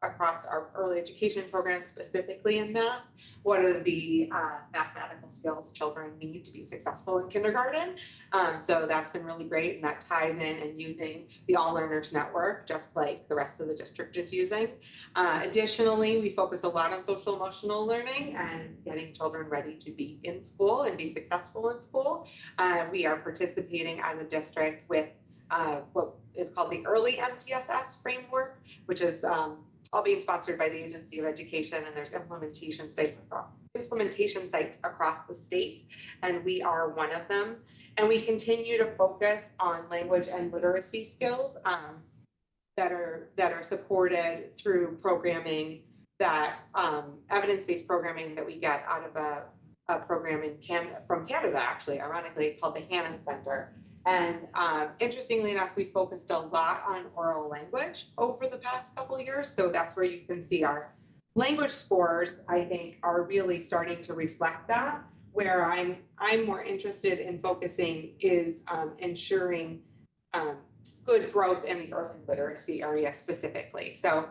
our early education programs, specifically in math. What are the mathematical skills children need to be successful in kindergarten? So that's been really great, and that ties in and using the All Learners Network, just like the rest of the district is using. Additionally, we focus a lot on social emotional learning and getting children ready to be in school and be successful in school. We are participating as a district with what is called the Early MTSS framework, which is all being sponsored by the Agency of Education, and there's implementation sites across the state, and we are one of them. And we continue to focus on language and literacy skills that are supported through programming that evidence-based programming that we get out of a program from Canada, actually, ironically, called the Hannon Center. And interestingly enough, we focused a lot on oral language over the past couple of years. So that's where you can see our language scores, I think, are really starting to reflect that. Where I'm more interested in focusing is ensuring good growth in the early literacy area specifically. So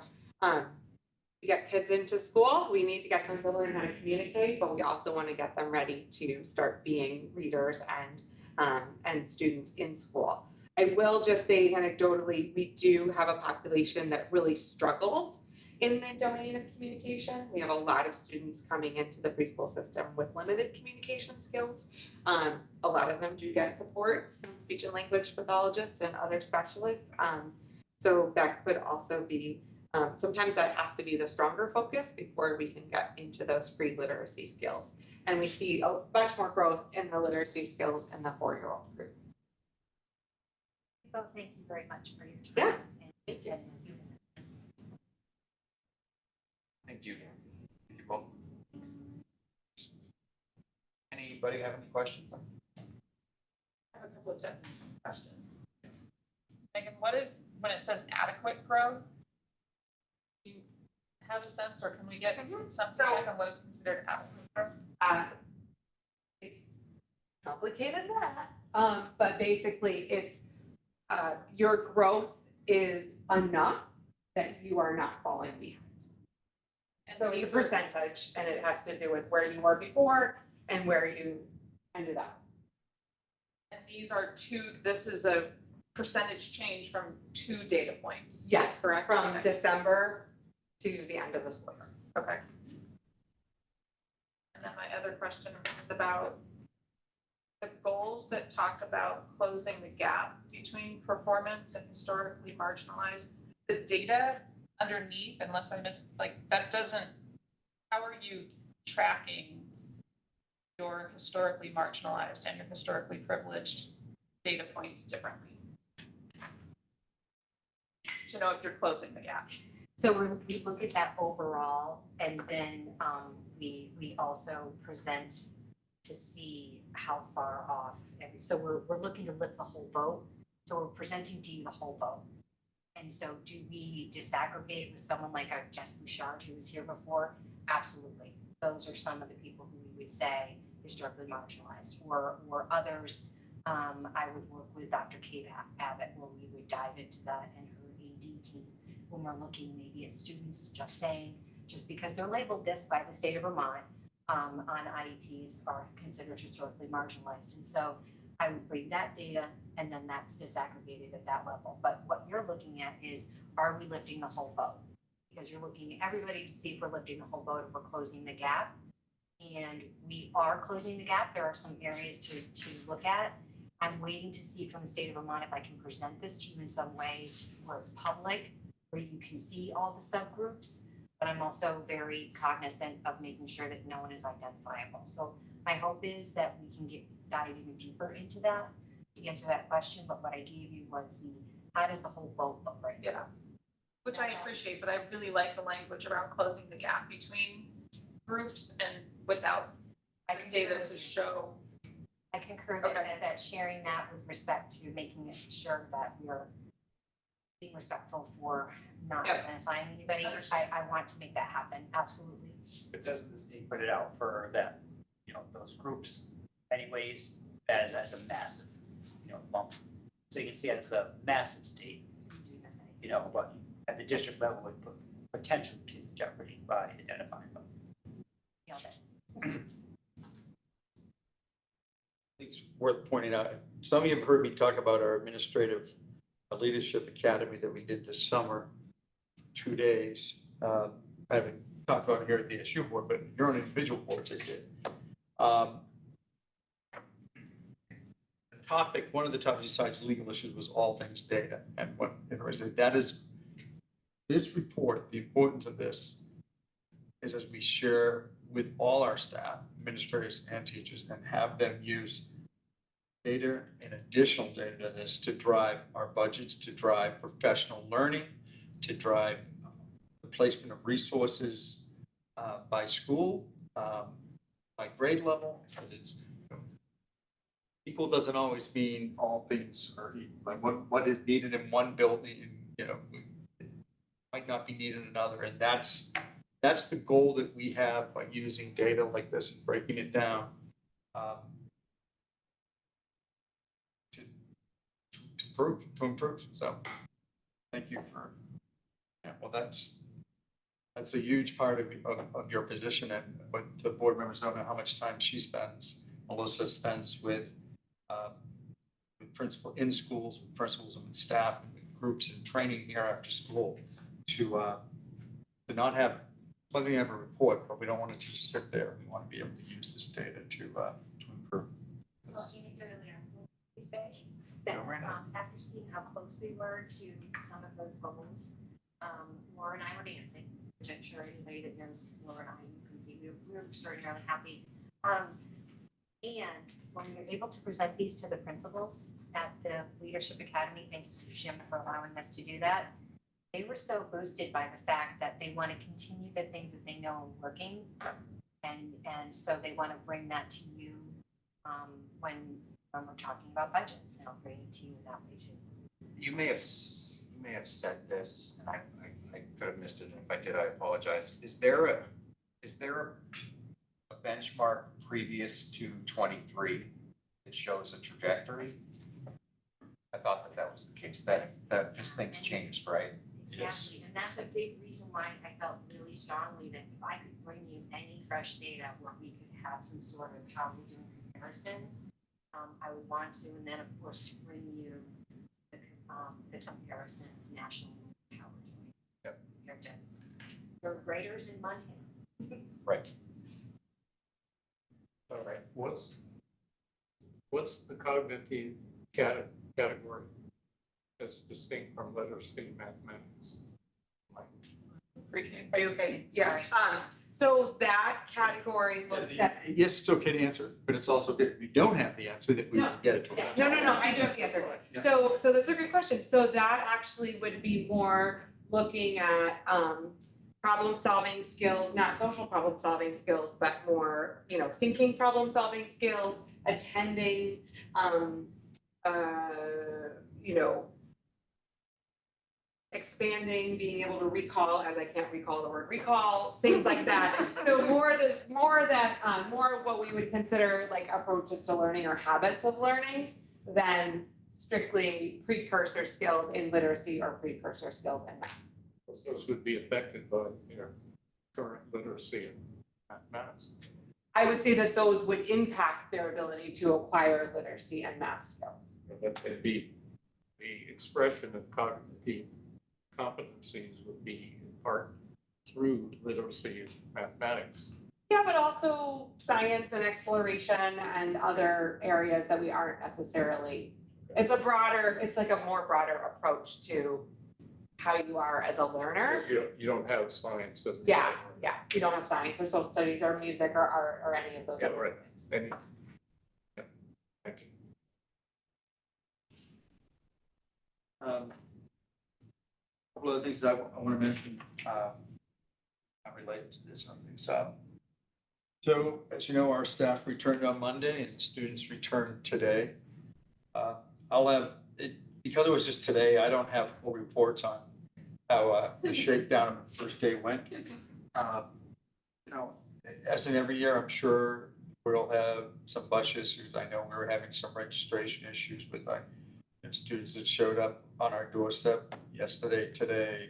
we get kids into school, we need to get them to learn how to communicate, but we also want to get them ready to start being readers and students in school. I will just say anecdotally, we do have a population that really struggles in the domain of communication. We have a lot of students coming into the preschool system with limited communication skills. A lot of them do get support from speech and language pathologists and other specialists. So that could also be, sometimes that has to be the stronger focus before we can get into those pre-literacy skills. And we see a much more growth in the literacy skills in the 4-year-old group. So thank you very much for your time. Yeah. And attending this. Thank you. Thank you both. Anybody have any questions? I have a couple of technical questions. Megan, what is, when it says adequate growth? Do you have a sense, or can we get some feedback on what is considered adequate growth? It's complicated that, but basically it's, your growth is enough that you are not falling behind. So it's a these are- percentage, and it has to do with where you were before and where you ended up. And these are this is a percentage change from 2 data points. Yes, Correct? from Okay. December to the end of the school year. Okay. And then my other question was about the goals that talk about closing the gap between performance and historically marginalized. The data underneath, unless I missed, like, that doesn't, how are you tracking your historically marginalized and your historically privileged data points differently? To know if you're closing the gap. So we look at that overall, and then we also present to see how far off. So we're looking to lift the whole boat. So we're presenting to you the whole boat. And so do we disaggregate with someone like a Jess Bouchard who was here before? Absolutely. Those are some of the people who we would say historically marginalized, or others. I would work with Dr. Kate Abbott where we would dive into that and her AD team when we're looking maybe at students just saying, just because they're labeled this by the state of Vermont on IEPs are considered historically marginalized. And so I would bring that data and then that's disaggregated at that level. But what you're looking at is, are we lifting the whole boat? Because you're looking at everybody to see if we're lifting the whole boat, if we're closing the gap. And we are closing the gap. There are some areas to look at. I'm waiting to see from the state of Vermont if I can present this to you in some way where it's public, where you can see all the subgroups, but I'm also very cognizant of making sure that no one is identifiable. So my hope is that we can dive even deeper into that to answer that question, but what I gave you was how does the whole boat look right now? Yeah. Which I appreciate, but I really like the language around closing the gap between groups and without data to show. I concur that sharing that with respect to making sure that we're being respectful for not identifying anybody. I want to make that happen, absolutely. But doesn't the state put it out for that, those groups anyways, as a massive, bump? So you can see it as a massive state, but at the district level would put potential kids in jeopardy by identifying them. It's worth pointing out, some of you have heard me talk about our administrative leadership academy that we did this summer, 2 days. I haven't talked about it here at the SU board, but your own individual boards I did. The topic, one of the topics besides legal issues was all things data. And what that is, this report, the importance of this is as we share with all our staff, administrators and teachers, and have them use data and additional data to this to drive our budgets, to drive professional learning, to drive the placement of resources by school, by grade level, because it's equal doesn't always mean all things are equal. Like what is needed in one building, might not be needed in another, and that's the goal that we have by using data like this and breaking it down to improve. So thank you for, well, that's That's a huge part of your position, and what the board members don't know how much time Melissa spends with principal in schools, with principals and with staff and with groups and training here after school to not have, let me have a report, but we don't want it to just sit there. We want to be able to use this data to improve. So anecdotally, we say that after seeing how close we were to some of those goals, Laura and I were dancing, which I'm sure anybody that knows Laura and I, you can see we were extraordinarily happy. And when we were able to present these to the principals at the Leadership Academy, thanks to Jim for allowing us to do that, they were so boosted by the fact that they want to continue the things that they know are working. And so they want to bring that to you when we're talking about budgets, and I'll bring it to you in that way too. You may have said this, and I could have missed it, and if I did, I apologize. Is there a benchmark previous to 23 that shows a trajectory? I thought that was the case, that just things changed, right? Exactly, and that's a big reason why I felt really strongly that if I could bring you any fresh data where we could have some sort of how we're doing comparison, I would want to, and then of course to bring you the comparison nationally, how we're doing. Yep. Compared to third graders in Montana. Right. All right, what's the cognitive category as distinct from literacy and mathematics? Are you okay? Yeah, so that category looks at. Yes, it's okay to answer, but it's also good if you don't have the answer that we No. get it to. No, I do have the answer. Yeah. So that's a great question. So that actually would be more looking at problem solving skills, not social problem solving skills, but more, thinking problem solving skills, attending, expanding, being able to recall, as I can't recall the word recall, things like that. So more of what we would consider like approaches to learning or habits of learning than strictly precursor skills in literacy or precursor skills in math. Those would be affected by current literacy and mathematics. I would say that those would impact their ability to acquire literacy and math skills. That would be the expression of cognitive competencies would be in part through literacy and mathematics. Yeah, but also science and exploration and other areas that we aren't necessarily, it's like a more broader approach to how you are as a learner. Because you don't have science. Yeah, you don't have science or social studies or music or art or any of those Yeah, other right. things. Thank you. A couple of things that I want to mention related to this. So as you know, our staff returned on Monday and students returned today. I'll have it, because it was just today, I don't have full reports on how the shakedown of the first day went. As in every year, I'm sure we'll have some bus issues. I know we were having some registration issues with students that showed up on our doorstep yesterday, today.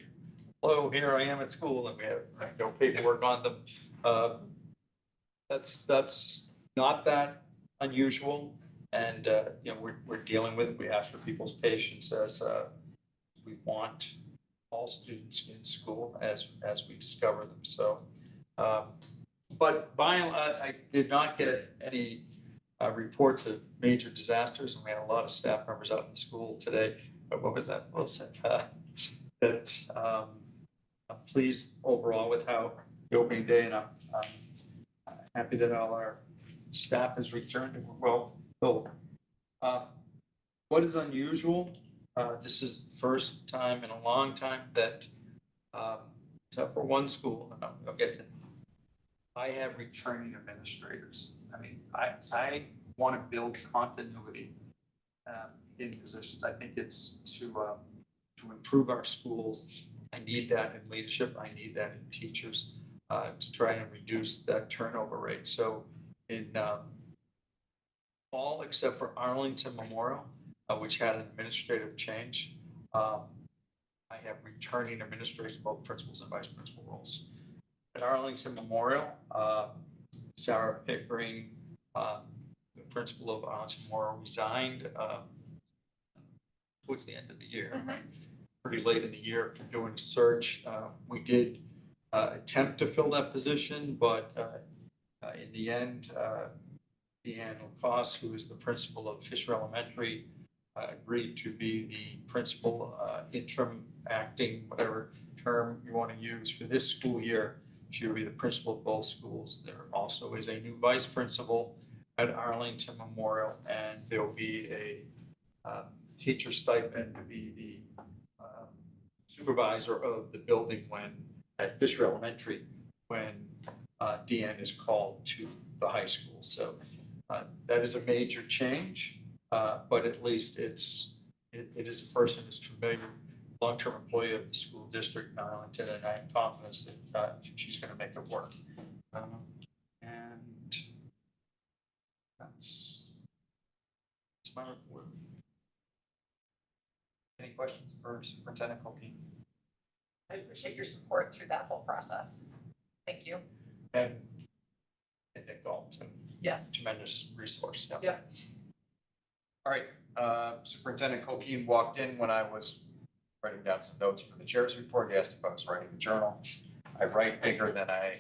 Hello, here I am at school, and we have no paperwork on them. That's not that unusual, and we're dealing with it. We ask for people's patience as we want all students in school as we discover them. So, but by and large, I did not get any reports of major disasters, and we had a lot of staff members out in school today. But what was that, Wilson? That I'm pleased overall with how the opening day, and I'm happy that all our staff has returned and we're well filled. What is unusual? This is the first time in a long time that, except for one school, and I'll get to, I have returning administrators. I mean, I want to build continuity in positions. I think it's to improve our schools. I need that in leadership. I need that in teachers to try and reduce that turnover rate. So in all except for Arlington Memorial, which had an administrative change, I have returning administrators, both principals and vice principal roles. At Arlington Memorial, Sarah Pickering, the principal of Arlington Memorial, resigned towards the end of the year, pretty late in the year, after doing a search. We did attempt to fill that position, but in the end, Deanne Lacoste, who is the principal of Fisher Elementary, agreed to be the principal, interim, acting, whatever term you want to use for this school year. She will be the principal of both schools. There also is a new vice principal at Arlington Memorial, and there will be a teacher stipend to be the supervisor of the building when, at Fisher Elementary, when Deanne is called to the high school. So that is a major change, but at least it is a person who's familiar, long-term employee of the school district in Arlington, and I am confident that she's going to make it work. And that's my report. Any questions for Superintendent Colkeen? I appreciate your support through that whole process. Thank you. And Nick Dalton, Yes. tremendous resource. Yeah. All right, Superintendent Colkeen walked in when I was writing down some notes for the chair's report. He asked if I was writing the journal. I write bigger than I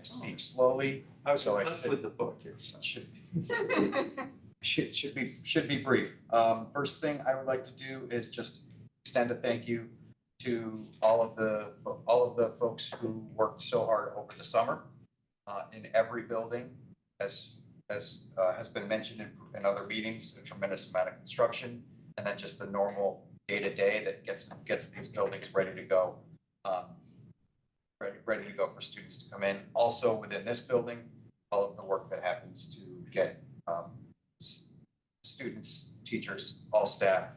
speak slowly. I was So I impressed should- with the book. It's should be brief. First thing I would like to do is just extend a thank you to all of the folks who worked so hard over the summer in every building. As has been mentioned in other meetings, a tremendous amount of construction, and then just the normal day-to-day that gets these buildings ready to go. Ready to go for students to come in. Also within this building, all of the work that happens to get students, teachers, all staff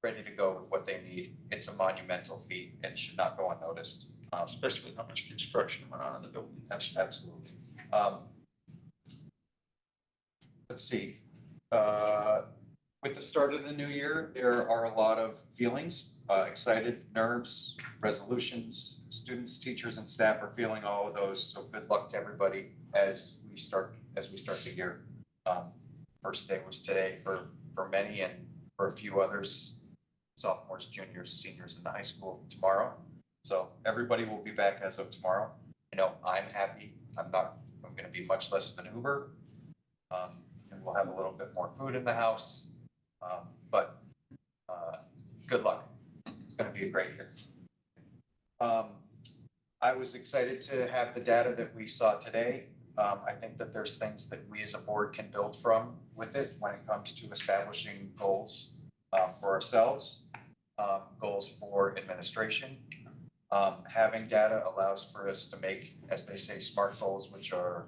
ready to go with what they need. It's a monumental feat and should not go unnoticed. Especially how much construction went on in the building. Absolutely. Let's see. With the start of the new year, there are a lot of feelings, excited, nerves, resolutions. Students, teachers, and staff are feeling all of those. So good luck to everybody as we start the year. First day was today for many, and for a few others, sophomores, juniors, seniors in the high school tomorrow. So everybody will be back as of tomorrow. I know I'm happy. I'm going to be much less of an Uber. And we'll have a little bit more food in the house. But good luck. It's going to be a great year. I was excited to have the data that we saw today. I think that there's things that we as a board can build from with it when it comes to establishing goals for ourselves, goals for administration. Having data allows for us to make, as they say, smart goals, which are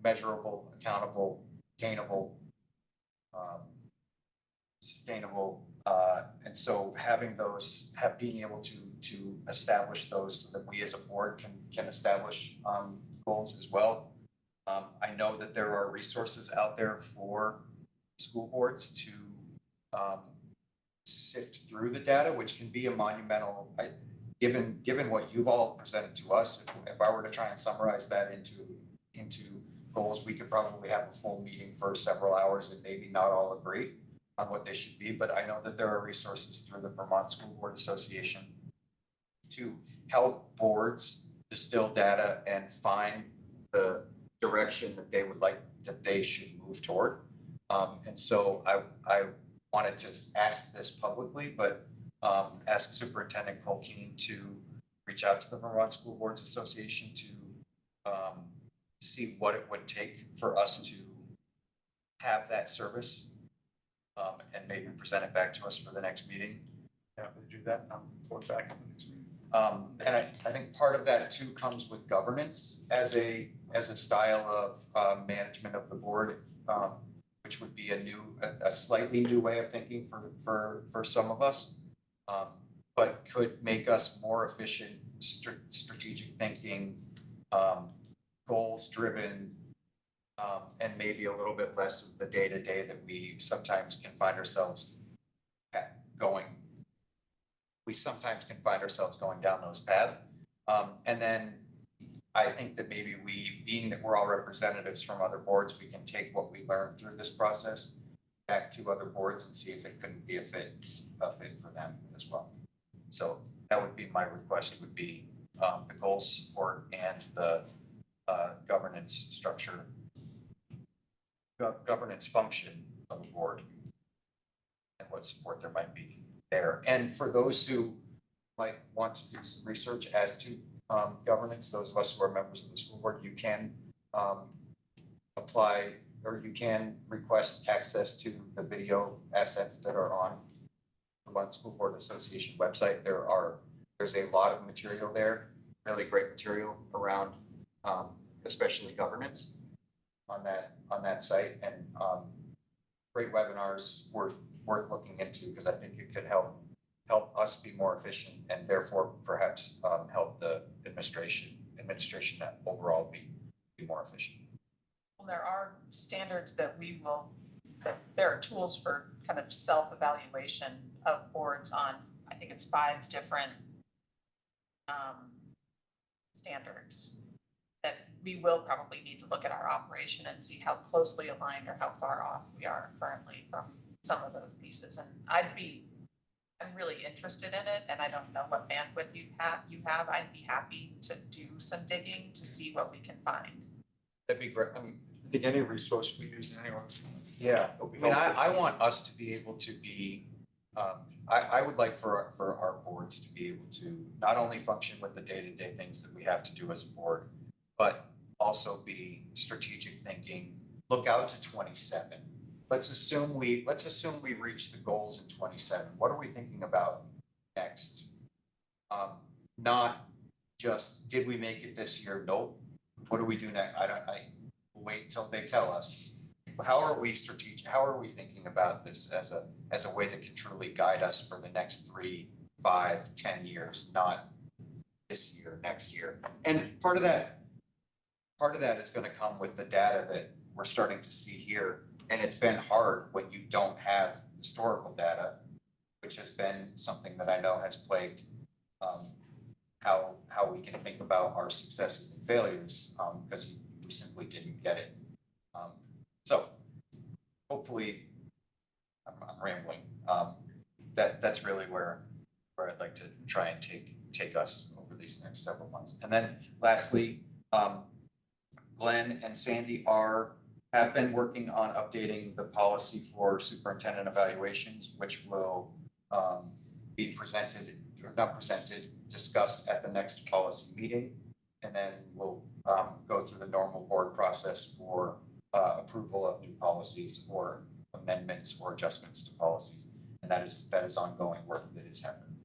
measurable, accountable, attainable, sustainable, and so having those, being able to establish those so that we as a board can establish goals as well. I know that there are resources out there for school boards to sift through the data, which can be a monumental, given what you've all presented to us. If I were to try and summarize that into goals, we could probably have a full meeting for several hours and maybe not all agree on what they should be, but I know that there are resources through the Vermont School Board Association to help boards distill data and find the direction that they would like, that they should move toward. And so I wanted to ask this publicly, but ask Superintendent Colkeen to reach out to the Vermont School Boards Association to see what it would take for us to have that service. And maybe present it back to us for the next meeting. Yeah, we do that. I'm going back to the next meeting. And I think part of that too comes with governance as a style of management of the board, which would be a slightly new way of thinking for some of us, but could make us more efficient, strategic thinking, goals driven. And maybe a little bit less of the day-to-day that we sometimes can find ourselves going. We sometimes can find ourselves going down those paths. And then I think that maybe we, being that we're all representatives from other boards, we can take what we learned through this process back to other boards and see if it couldn't be a fit for them as well. So that would be my request, would be the goals support and the governance structure, governance function of the board, and what support there might be there. And for those who might want to do some research as to governance, those of us who are members of the school board, you can apply, or you can request access to the video assets that are on the Vermont School Board Association website. There's a lot of material there, really great material around especially governance on that site, and great webinars worth looking into, because I think it could help us be more efficient, and therefore perhaps help the administration that overall be more efficient. Well, there are standards that there are tools for kind of self-evaluation of boards on, I think it's 5 different standards that we will probably need to look at our operation and see how closely aligned or how far off we are currently from some of those pieces. And I'm really interested in it, and I don't know what bandwidth you have. I'd be happy to do some digging to see what we can find. That'd be great. I mean, I think any resource we use anyway. yeah, I mean, I want us to be able to be, I would like for our boards to be able to not only function with the day-to-day things that we have to do as a board, but also be strategic thinking, look out to 27. Let's assume we reach the goals in 27. What are we thinking about next? Not just, did we make it this year? Nope. What do we do next? I wait until they tell us. How are we strategic? How are we thinking about this as a way that can truly guide us for the next 3, 5, 10 years, not this year, next year? And part of that is going to come with the data that we're starting to see here. And it's been hard when you don't have historical data, which has been something that I know has plagued how we can think about our successes and failures, because we simply didn't get it. So hopefully, I'm rambling. That's really where I'd like to try and take us over these next several months. And then lastly, Glenn and Sandy have been working on updating the policy for superintendent evaluations, which will be discussed at the next policy meeting. And then we'll go through the normal board process for approval of new policies or amendments or adjustments to policies. And that is ongoing work that is happening.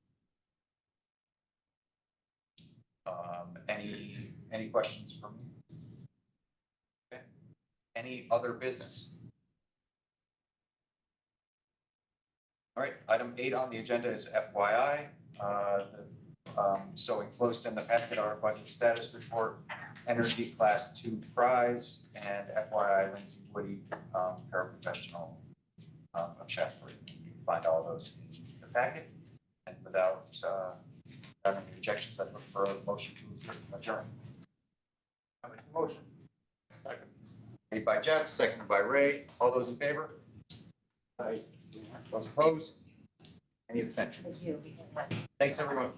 Any questions for me? Okay. Any other business? All right, item 8 on the agenda is FYI. So enclosed in the packet are budget status report, energy class 2 prize, and FYI Lindsay Woody, paraprofessional of Shaftesbury. You can find all those in the packet. And without having any objections, I look for a motion to adjourn. I make a motion. Second. Made by Jeff, seconded by Ray. All those in favor? Aye. Those opposed? Any abstentions? Thanks, everyone.